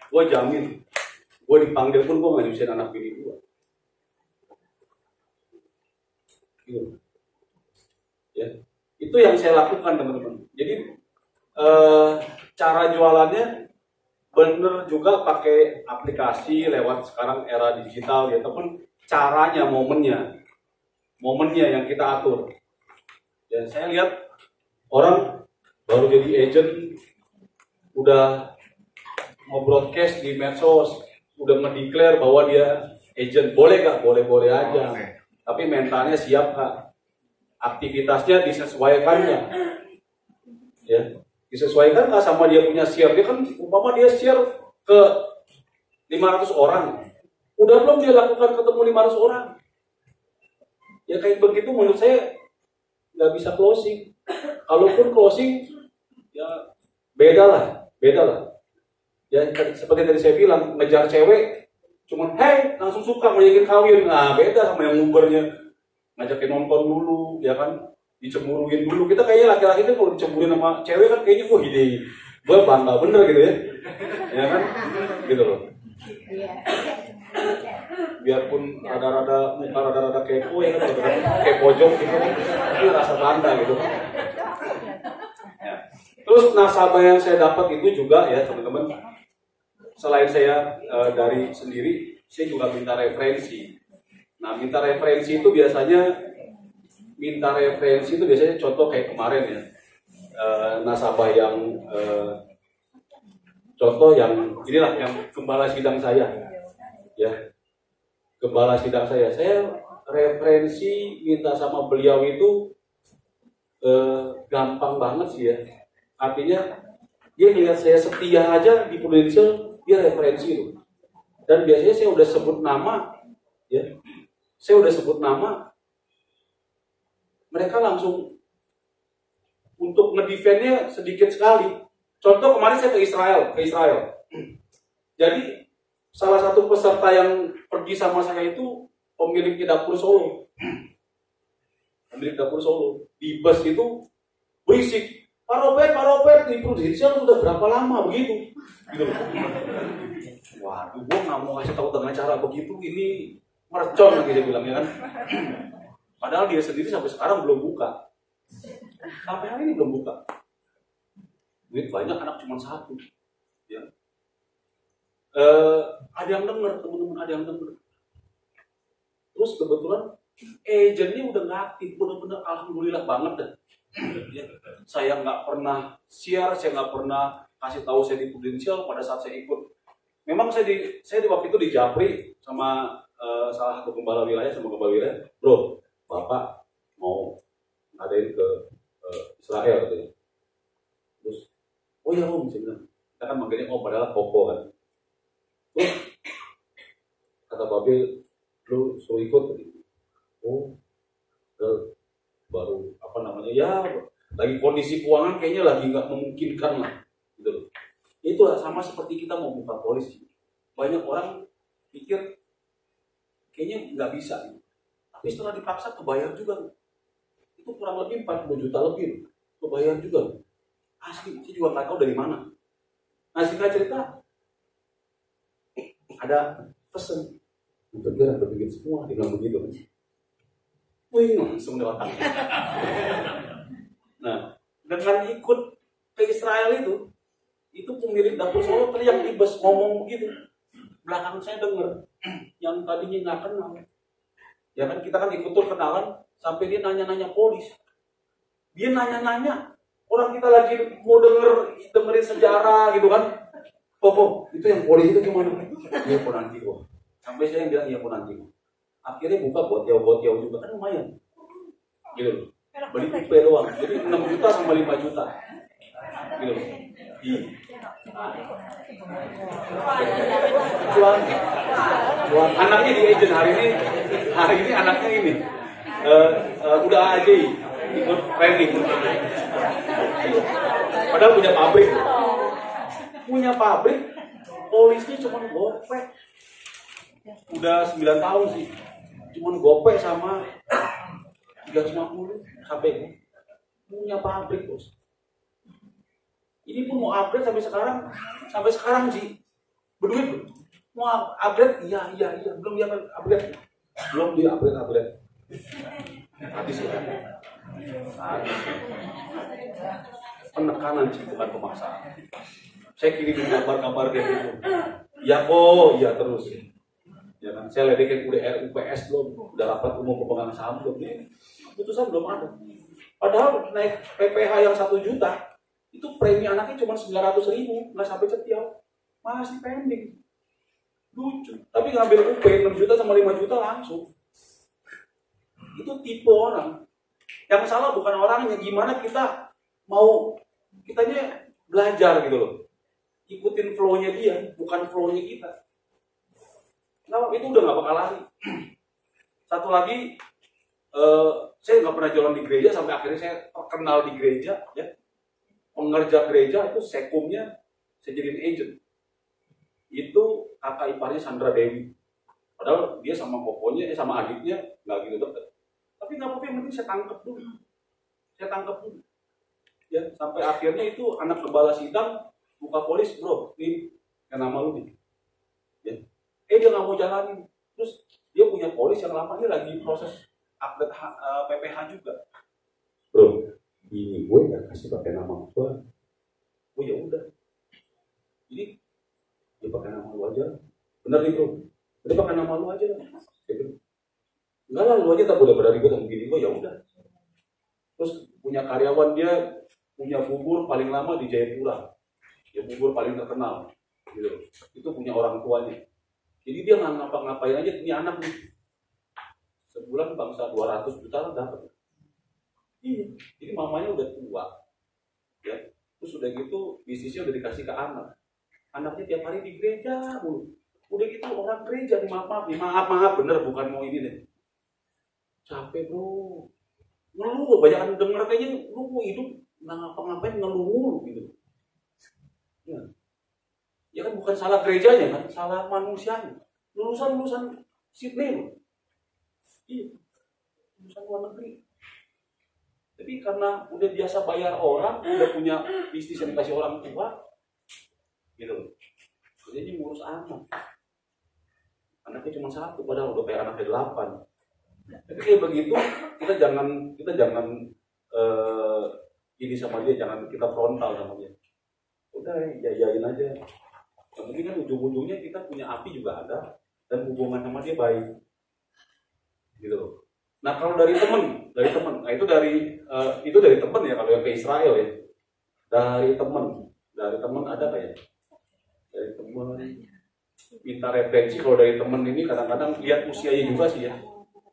gue jamin, gue dipanggil pun gue nggak nyusahin anak bini gue. Gitu. Ya, itu yang saya lakukan teman-teman. Jadi cara jualannya bener juga pakai aplikasi lewat sekarang era digital ya teman. Caranya, momennya yang kita atur. Ya, saya lihat orang baru jadi agent udah mau broadcast di medsos, udah ngedeklar bahwa dia agent. Boleh gak? Boleh-boleh aja. Tapi mentalnya siap Kak. Aktivitasnya disesuaikan nggak? Ya, disesuaikan nggak sama dia punya share? Dia kan umpama dia share ke 500 orang. Udah belum dia lakukan ketemu 500 orang? Ya kayak begitu menurut saya nggak bisa closing. Kalaupun closing, ya beda lah. Ya seperti tadi saya bilang, ngejar cewek cuman hey langsung suka mau yakin kawin, nah beda sama yang ngubernya ngajakin nonton dulu, ya kan, dicemburuin dulu. Kita kayaknya laki-laki kan kalau dicemburuin sama cewek kan kayaknya wah ide gue bangga bener gitu ya kan, gitu loh. Biarpun rada-rada kepo ya kan, kayak pojok gitu kan, tapi rasa bangga gitu. Ya. Terus nasabah yang saya dapat itu juga ya teman-teman. Selain saya dari sendiri, saya juga minta referensi. Nah, minta referensi itu biasanya contoh kayak kemarin ya, nasabah yang contoh yang inilah yang gembala sidang saya, ya, gembala sidang saya referensi minta sama beliau itu gampang banget sih ya. Artinya dia lihat saya setia aja di Prudential, dia referensi itu. Dan biasanya saya udah sebut nama, ya, mereka langsung untuk ngedefendnya sedikit sekali. Contoh kemarin saya ke Israel. Jadi salah satu peserta yang pergi sama saya itu pemilik dapur Solo. Di bus itu berisik. Pak Robert di Prudential sudah berapa lama begitu? Gitu. Waduh, gue nggak mau ngasih tahu dengan cara begitu, ini mercon lagi dia bilang ya kan. Padahal dia sendiri sampai sekarang belum buka. Sampai hari ini belum buka. Duit banyak, anak cuma satu. Ya. Ada yang denger, teman-teman, ada yang denger. Terus kebetulan agentnya udah nggak aktif, bener-bener alhamdulillah banget deh. Ya. Saya nggak pernah share, saya nggak pernah kasih tahu saya di Prudential pada saat saya ikut. Memang saya di waktu itu di Japri sama salah satu gembala wilayah, bro, bapak mau ngadain ke Israel katanya. Terus, oh iya om, saya bilang, kita kan manggilnya om padahal koko kan. Terus kata Babil, lu suruh ikut gitu. Oh, baru apa namanya ya, lagi kondisi keuangan kayaknya lagi nggak memungkinkan lah, gitu loh. Itu sama seperti kita mau buka polisi. Banyak orang pikir kayaknya nggak bisa, tapi setelah dipaksa kebayar juga. Itu kurang lebih 40 juta lebih, kebayar juga. Asli, saya juga nggak tahu dari mana. Nah, singkat cerita, ada pesen untuk dia berpikir semua, dia bilang begitu. Wih, langsung lewat tangan. Nah, dengan ikut ke Israel itu pemilik dapur Solo teriak di bus ngomong begitu. Belakang saya dengar, yang tadinya nggak kenal. Ya kan, kita kan ikut tuh kenalan, sampai dia nanya-nanya polis. Dia nanya-nanya, orang kita lagi mau dengerin sejarah gitu kan. Popo, itu yang polis itu gimana? Dia pun nanti, Sampai saya yang bilang iya aku nanti. Akhirnya buka buat jauh juga kan lumayan. Gitu loh. Beli UP doang. Jadi 6 juta sama 5 juta. Gitu loh. Jual anaknya di agent hari ini anaknya ini udah aja ikut training. Padahal punya pabrik, polisnya cuma gopek. Udah 9 tahun sih, cuma gopek sama 350 sampai punya pabrik bos. Ini pun mau upgrade sampai sekarang sih berduit belum? Mau upgrade? Iya belum dia upgrade, belum dia upgrade. Habis ya. Penekanan sih bukan pemaksaan. Saya kirimin kabar kayak gitu. Ya kok, ya terus. Ya kan, saya ledekin UPS belum, udah rapat umum pemegang saham belum, ini putusan belum ada. Padahal naik PPh yang 1 juta. Itu premi anaknya cuma 900.000, nggak sampai cetiau, masih pending. Lucu. Tapi ngambil UP 6 juta sama 5 juta langsung. Itu tipe orang. Yang salah bukan orangnya, gimana kita mau kitanya belajar gitu loh. Ikutin flow-nya dia, bukan flow-nya kita. Nah, itu udah nggak bakal lari. Satu lagi, saya nggak pernah jualan di gereja sampai akhirnya saya terkenal di gereja, ya. Pengerja gereja itu sekumnya saya jadiin agent. Itu kakak iparnya Sandra Dewi. Padahal dia sama kokonya, sama adiknya nggak gitu deket. Tapi nggak apa-apa, yang penting saya tangkap dulu. Ya, sampai akhirnya itu anak kepala sidang buka polis, bro, ini yang nama lu nih. Ya. Dia nggak mau jalanin. Terus dia punya polis yang lamanya lagi proses update PPh juga. Bro, ini gue nggak kasih pakai nama gue. Oh ya udah. Jadi dia pakai nama lu aja. Bener nih bro. Dia pakai nama lu aja. Enggak lah, lu aja tak boleh pada ribut sama gini gue, ya udah. Terus punya karyawan dia punya bubur paling lama di Jayapura. Ya bubur paling terkenal. Gitu. Itu punya orang tuanya. Jadi dia nggak ngapa-ngapain aja, ini anak nih. Sebulan bangsa 200 juta lah dapat. Iya. Jadi mamanya udah tua. Ya. Terus udah gitu bisnisnya udah dikasih ke anak. Anaknya tiap hari di gereja mulu. Udah gitu orang gereja nih, maaf bener, bukan mau ini deh. Capek bro. Ngeluh, banyak denger kayaknya lu mau hidup nggak ngapa-ngapain ngeluh gitu. Ya. Ya kan bukan salah gerejanya kan, salah manusianya. Lulusan Sydney loh. Iya. Lulusan luar negeri. Tapi karena udah biasa bayar orang, udah punya bisnis yang dikasih orang tua, gitu. Jadi ngurus anak. Anaknya cuma 1, padahal udah kayak anaknya 8. Tapi kayak begitu, kita jangan ini sama dia, jangan kita frontal sama dia. Udah jajain aja. Yang penting kan ujung-ujungnya kita punya api juga ada, dan hubungan sama dia baik, gitu loh. Nah kalau dari temen, nah itu dari temen ya, kalau yang ke Israel ya, dari temen ada kayak, dari temen minta referensi. Kalau dari temen ini kadang-kadang lihat usianya juga sih ya.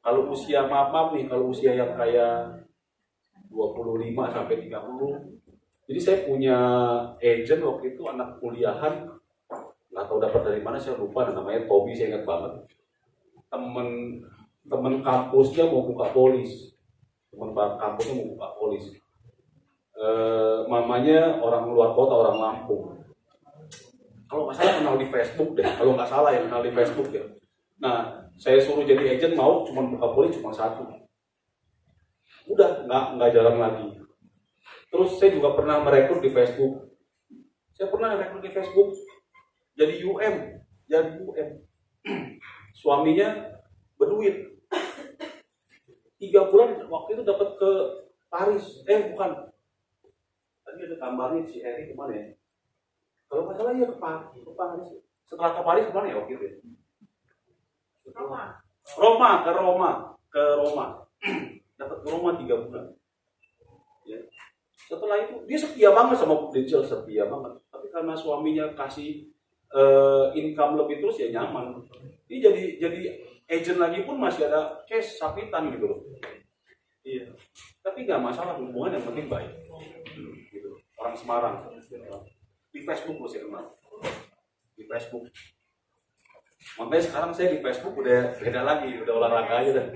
Kalau usia maaf nih, kalau usia yang kayak 25 sampai 30. Jadi saya punya agent waktu itu anak kuliahan, nggak tahu dapat dari mana, saya lupa, namanya Tobi, saya ingat banget. Temen kampusnya mau buka polis. Mamanya orang luar kota, orang Lampung. Kalau nggak salah kenal di Facebook deh. Kenal di Facebook ya. Nah, saya suruh jadi agent, mau cuma buka polis cuma 1. Udah nggak jalan lagi. Terus saya juga pernah merekrut di Facebook. Jadi UM. Suaminya berduit. 3 bulan waktu itu dapat ke Paris. Bukan. Tadi ada tambahannya si Eri kemana ya? Kalau nggak salah ya ke Paris. Setelah ke Paris kemana ya waktu itu? Ke Roma. Dapat ke Roma 3 bulan. Ya. Setelah itu dia setia banget sama Prudential, setia banget. Tapi karena suaminya kasih income lebih terus ya nyaman. Ini jadi agent lagi pun masih ada case sakitan gitu loh. Iya. Tapi nggak masalah, hubungan yang penting baik. Gitu. Orang Semarang di Facebook loh saya kenal. Di Facebook. Makanya sekarang saya di Facebook udah beda lagi, udah olahraga aja dah.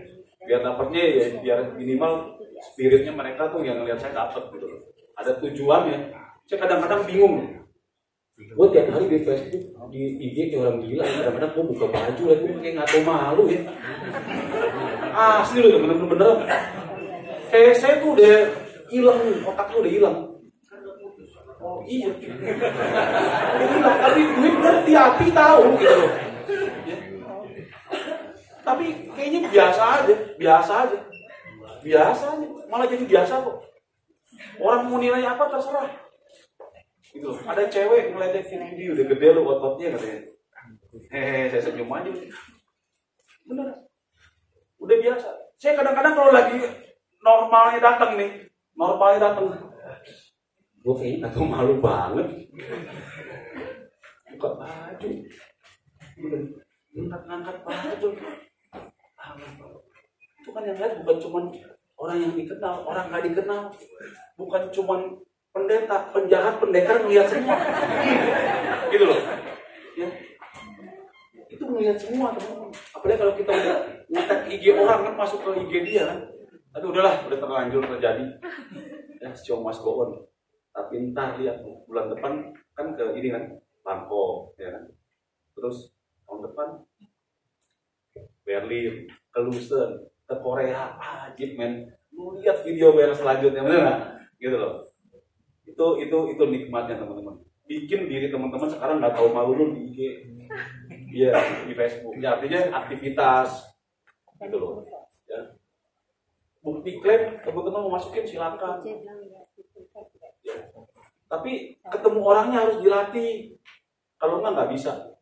Biar dapatnya ya, biar minimal spiritnya mereka tuh yang ngeliat saya dapat gitu loh. Ada tujuannya. Saya kadang-kadang bingung. Gue tiap hari di Facebook, di IG kayak orang gila. Kadang-kadang gue buka baju lagi, gue kayak nggak tahu malu ya. Asli loh, bener-bener. Kayak saya tuh udah hilang, otaknya udah hilang. Oh iya. Udah hilang, tapi duit ngerti api tahu gitu loh. Ya. Tapi kayaknya biasa aja. Malah jadi biasa kok. Orang mau nilai apa terserah. Gitu. Ada cewek ngeledekin video udah gede lo ototnya katanya. Saya senyum aja. Bener. Udah biasa. Saya kadang-kadang kalau lagi normalnya datang. Gue kayaknya gak malu banget. Buka baju. Ngangkat baju. Itu kan yang lihat bukan cuma orang yang dikenal, orang gak dikenal. Bukan cuma pendeta, penjahat, pendekar ngelihat semua. Gitu loh. Ya. Itu ngelihat semua teman-teman. Apalagi kalau kita udah ngetek IG orang kan masuk ke IG dia kan. Tapi udahlah, udah terlanjur terjadi. Ya, show must go on. Tapi ntar lihat bulan depan kan ke ini kan, Bangkok, ya kan. Terus tahun depan Berlin, ke Luzern, ke Korea, ajib men. Lu lihat video beres selanjutnya, bener nggak? Gitu loh. Itu nikmatnya teman-teman. Bikin diri teman-teman sekarang nggak tahu malu lu di IG, ya di Facebook. Ya artinya aktivitas, gitu loh. Ya. Bukti klaim teman-teman mau masukin silakan. Ya. Tapi ketemu orangnya harus dilatih. Kalau nggak bisa.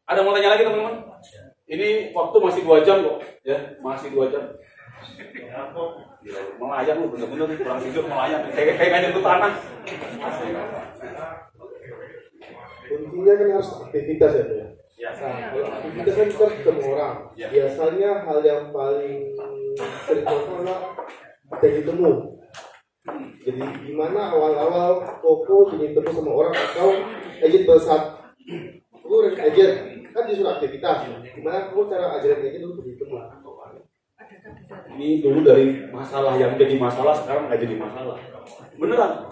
Ada mau tanya lagi teman-teman? Ini waktu masih 2 jam kok, ya masih 2 jam. Ya, melayang lu bener-bener nih, kurang tidur melayang. Kayak nyentuh tanah. Intinya kan harus aktivitas ya, Pak. Ya. Nah, kalau aktivitas kan kita ketemu orang. Ya. Biasanya hal yang paling sering dilakukan adalah jadi temu. Jadi gimana awal-awal toko jadi temu sama orang atau agent bersat. Gue agent kan disuruh aktivitas. Gimana kamu cara ajarin agent dulu jadi temu? Ini dulu dari masalah yang jadi masalah sekarang nggak jadi masalah. Beneran.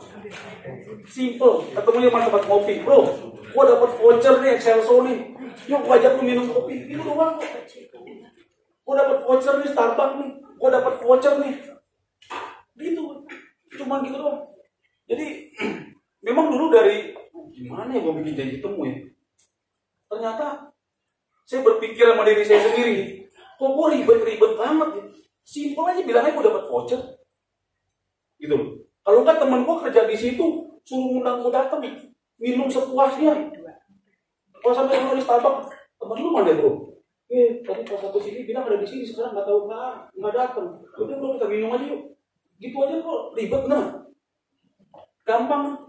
Simple. Ketemunya mana tempat kopi, bro. Gua dapat voucher nih Excelso nih. Yuk gua ajak lu minum kopi. Itu doang kok. Gua dapat voucher nih Starbucks nih. Gua dapat voucher nih. Gitu. Cuma gitu doang. Jadi memang dulu dari gimana ya gua bikin janji temu ya. Ternyata saya berpikir sama diri saya sendiri. Kok gue ribet banget ya? Simpel aja bilangnya gue dapat voucher. Gitu loh. Kalau kan temen gue kerja di situ, suruh undang gue datang, minum sepuasnya. Kalau sampai kalau di Starbucks, temen lu mana bro? Tadi pas satu sini bilang ada di sini, sekarang nggak tahu nggak datang. Udah bro kita minum aja yuk. Gitu aja kok ribet nah. Gampang.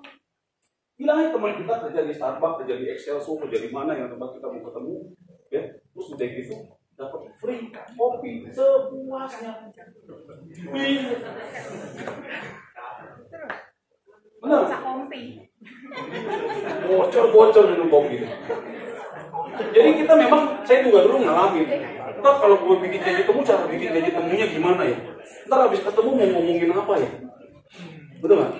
Bilang aja teman kita kerja di Starbucks, kerja di Excelso, kerja di mana yang tempat kita mau ketemu, ya. Terus udah gitu dapat free kopi sepuasnya. Benar. Bocor minum kopi. Jadi kita memang, saya juga dulu ngalamin. Ntar kalau gue bikin janji temu, cara bikin janji temunya gimana ya? Ntar habis ketemu mau ngomongin apa ya? Betul nggak?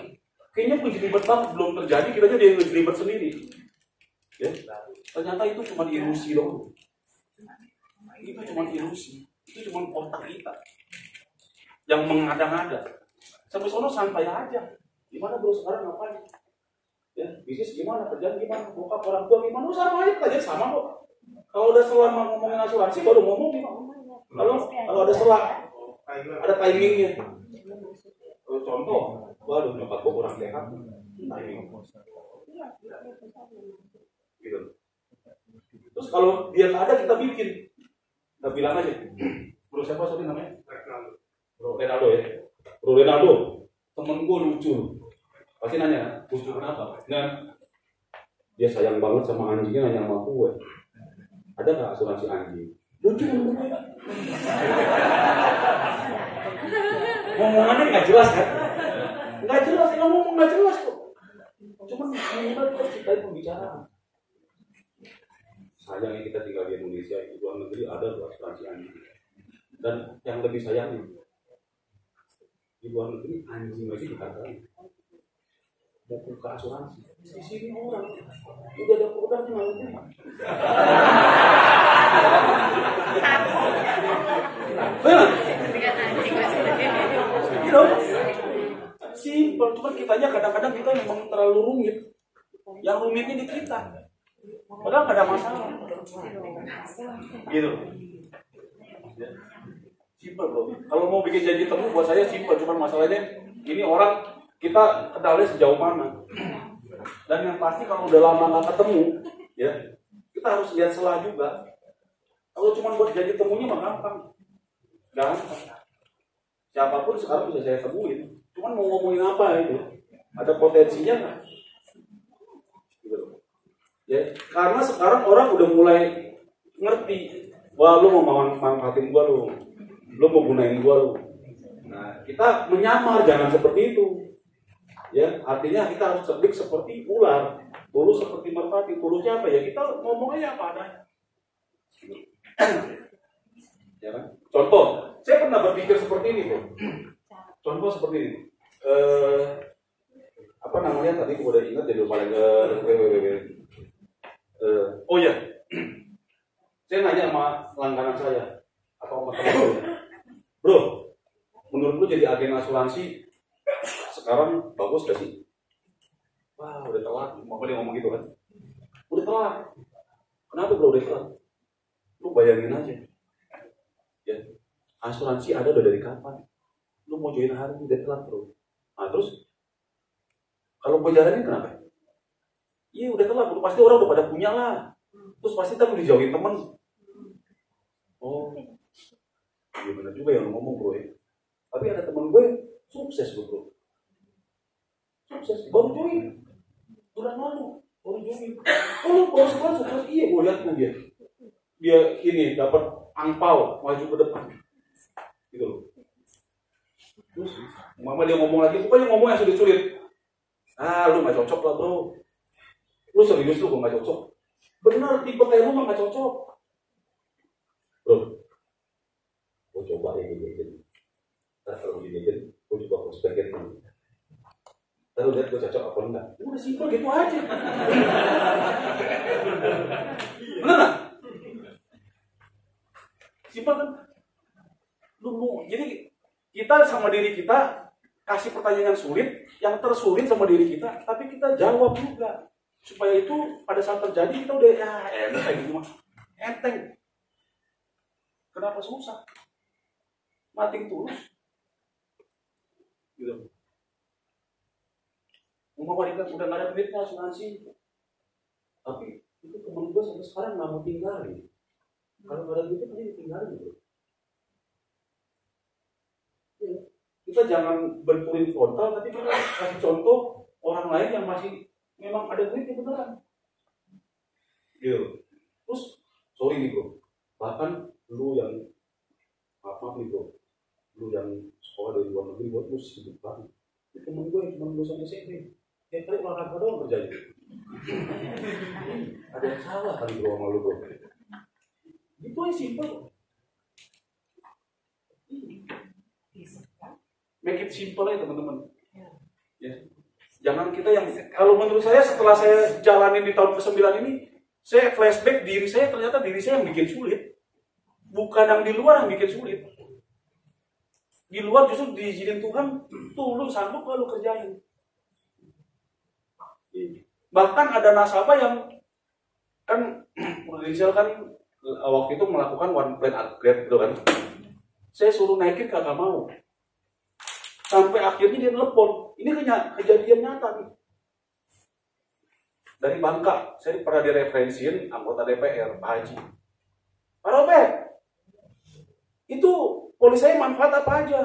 Kayaknya pun ribet banget, belum terjadi, kita aja dia ribet sendiri. Ya? Ternyata itu cuma ilusi doang. Itu cuma ilusi, itu cuma otak kita yang mengada-ngada. Sampai sono santai aja. Gimana bro sekarang ngapain? Ya, bisnis gimana, kerjaan gimana, bokap orang tua gimana? Sama aja, kerjaan sama kok. Kalau udah selama ngomongin asuransi baru ngomong gimana? Kalau ada selang, ada timingnya. Contoh, waduh nyokap gue kurang sehat, timing. Gitu. Terus kalau dia nggak ada kita bikin. Kita bilang aja, bro siapa sorry namanya? Bro Renaldo ya. Bro Renaldo, temen gue lucu. Pasti nanya, lucu kenapa? Nah, dia sayang banget sama anjingnya, nanya sama gue. Ada nggak asuransi anjing? Lucu ngomongnya. Ngomongannya nggak jelas kan? Nggak jelas, ngomong nggak jelas kok. Cuma minimal kita ciptain pembicaraan. Sayangnya kita tinggal di Indonesia, di luar negeri ada asuransi anjing. Dan yang lebih sayangnya, di luar negeri anjing lagi dihargai. Mau buka asuransi, di sini orang udah ada produknya malunya. Benar? Gitu. Simpel, cuma kitanya kadang-kadang kita memang terlalu rumit. Yang rumitnya di kita. Padahal nggak ada masalah. Gitu. Simpel bro. Kalau mau bikin janji temu buat saya simpel, cuma masalahnya ini orang kita kenalnya sejauh mana. Dan yang pasti kalau udah lama nggak ketemu, ya kita harus lihat celah juga. Kalau cuma buat janji temunya mah gampang. Siapapun sekarang bisa saya temuin. Cuman mau ngomongin apa itu? Ada potensinya nggak? Gitu. Ya, karena sekarang orang udah mulai ngerti. Wah, lu mau manfaatin gua lu mau gunain gua lu. Nah, kita menyamar, jangan seperti itu. Ya, artinya kita harus cerdik seperti ular, tulus seperti merpati. Tulusnya apa ya? Kita ngomongnya apa adanya. Ya kan? Contoh, saya pernah berpikir seperti ini tuh. Contoh seperti ini. Apa namanya tadi aku udah ingat jadi lupa lagi. Oh ya, saya nanya sama langganan saya atau sama teman saya, bro, menurut lu jadi agen asuransi sekarang bagus gak sih? Wah, udah telat. Mau dia ngomong gitu kan? Udah telat. Kenapa bro udah telat? Lu bayangin aja. Ya, asuransi ada udah dari kapan? Lu mau join hari ini udah telat bro. Nah terus, kalau gue jalanin kenapa? Iya udah telat bro. Pasti orang udah pada punya lah. Terus pasti kan dijauhin temen. Oh, iya benar juga yang ngomong bro ya. Tapi ada temen gue sukses bro. Sukses, baru join. Bulan lalu, baru join. Oh lu baru sekolah sukses? Iya gue lihat tuh dia. Dia ini dapat angpau maju ke depan. Gitu loh. Terus mama dia ngomong lagi, pokoknya ngomong yang sulit-sulit. Ah lu gak cocok lah bro. Lu serius lu gak cocok. Bener, tipe kayak lu mah gak cocok. Bro, gue coba ya gini. Nah kalau gini, gue coba prospekin dulu. Lalu lihat gue cocok apa enggak. Udah simpel gitu aja. Bener gak? Simpel kan? Jadi kita sama diri kita kasih pertanyaan yang sulit, yang tersulit sama diri kita, tapi kita jawab juga. Supaya itu pada saat terjadi kita udah enteng gitu mah. Enteng. Kenapa susah? Mating tulus. Gitu. Udah gak ada duitnya asuransi. Tapi itu temen gue sampai sekarang gak mau tinggalin. Kalau gak ada duitnya pasti ditinggalin gitu. Kita jangan benturin frontal, tapi kita kasih contoh orang lain yang masih memang ada duitnya beneran. Gitu. Terus, sorry nih bro, bahkan lu yang maaf nih bro, lu yang sekolah dari luar negeri buat lu sibuk banget. Temen gue yang cuma lulusan SMP, tiap kali olahraga doang kerjanya. Ada yang salah kali bro sama lu bro. Itu aja simpel. Make it simple aja teman-teman. Ya. Jangan kita yang, kalau menurut saya setelah saya jalanin di tahun ke-9 ini, saya flashback diri saya, ternyata diri saya yang bikin sulit. Bukan yang di luar yang bikin sulit. Di luar justru diizinin Tuhan, tuh lu sanggup kalau kerjain. Bahkan ada nasabah yang kan Prudential kan waktu itu melakukan one plan upgrade gitu kan. Saya suruh naikin kagak mau. Sampai akhirnya dia telepon. Ini kejadian nyata nih. Dari Bangka, saya pernah direferensiin anggota DPR, Pak Haji. Pak Robert, itu polis saya manfaat apa aja?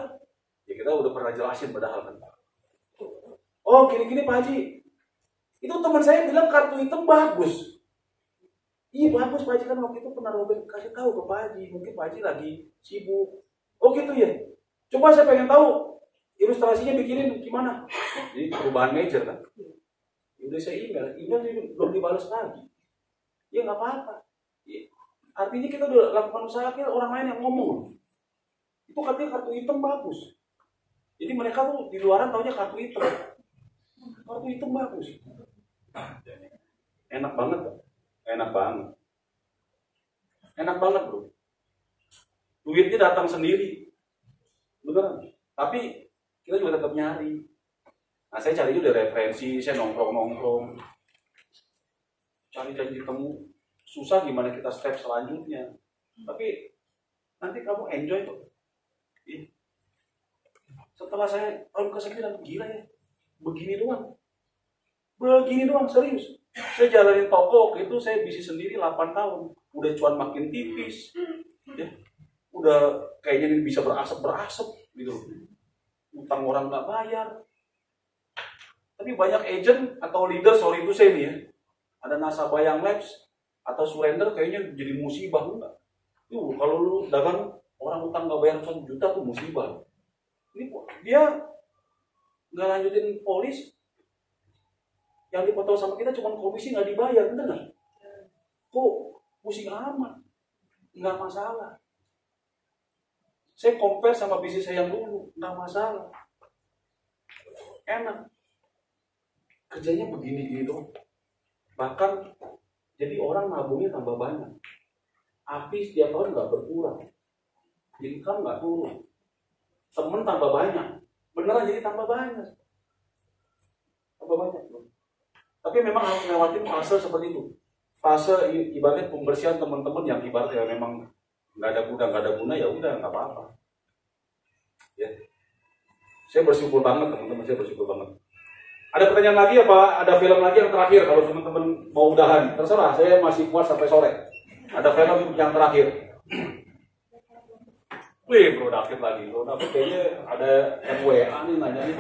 Ya kita udah pernah jelasin padahal kan. Oh gini-gini Pak Haji. Itu teman saya bilang kartu hitam bagus. Iya bagus Pak Haji, kan waktu itu pernah Robert kasih tahu ke Pak Haji, mungkin Pak Haji lagi sibuk. Oh gitu ya. Coba saya pengen tahu ilustrasinya bikinin gimana. Jadi perubahan major kan. Udah saya email belum dibalas lagi. Ya nggak apa-apa. Ya, artinya kita udah lakukan usaha, kita orang lain yang ngomong. Itu katanya kartu hitam bagus. Jadi mereka tuh di luaran taunya kartu hitam. Kartu hitam bagus. Enak banget, Pak. Enak banget. Enak banget, bro. Duitnya datang sendiri. Beneran. Tapi kita juga tetap nyari. Nah, saya cari juga referensi, saya nongkrong-nongkrong. Cari janji temu. Susah gimana kita step selanjutnya. Tapi nanti kamu enjoy kok. Setelah saya tahun ke-9, gila ya. Begini doang, serius. Saya jalanin toko itu saya bisnis sendiri 8 tahun. Udah cuan makin tipis. Ya. Udah kayaknya ini bisa berasap gitu. Utang orang nggak bayar. Tapi banyak agent atau leader, sorry itu saya nih ya. Ada nasabah yang lapse atau surrender kayaknya jadi musibah enggak. Kalau lu dagang orang utang nggak bayar 1 juta tuh musibah. Ini dia nggak lanjutin polis, yang dipotong sama kita cuma komisi nggak dibayar, bener nggak? Kok pusing amat? Nggak masalah. Saya compare sama bisnis saya yang dulu, nggak masalah. Enak. Kerjanya begini gitu. Bahkan jadi orang nabungnya tambah banyak. Api setiap tahun nggak berkurang. Jadi kan nggak turun. Temen tambah banyak. Beneran jadi tambah banyak. Tambah banyak. Tapi memang harus lewatin fase seperti itu. Fase ibaratnya pembersihan teman-teman yang ibaratnya memang nggak ada guna ya udah nggak apa-apa. Ya. Saya bersyukur banget teman-teman, saya bersyukur banget. Ada pertanyaan lagi apa? Ada film lagi yang terakhir kalau teman-teman mau udahan. Terserah, saya masih kuat sampai sore. Ada film yang terakhir. Wih, Bro David lagi. Bro David kayaknya ada yang WA nih nanya nih.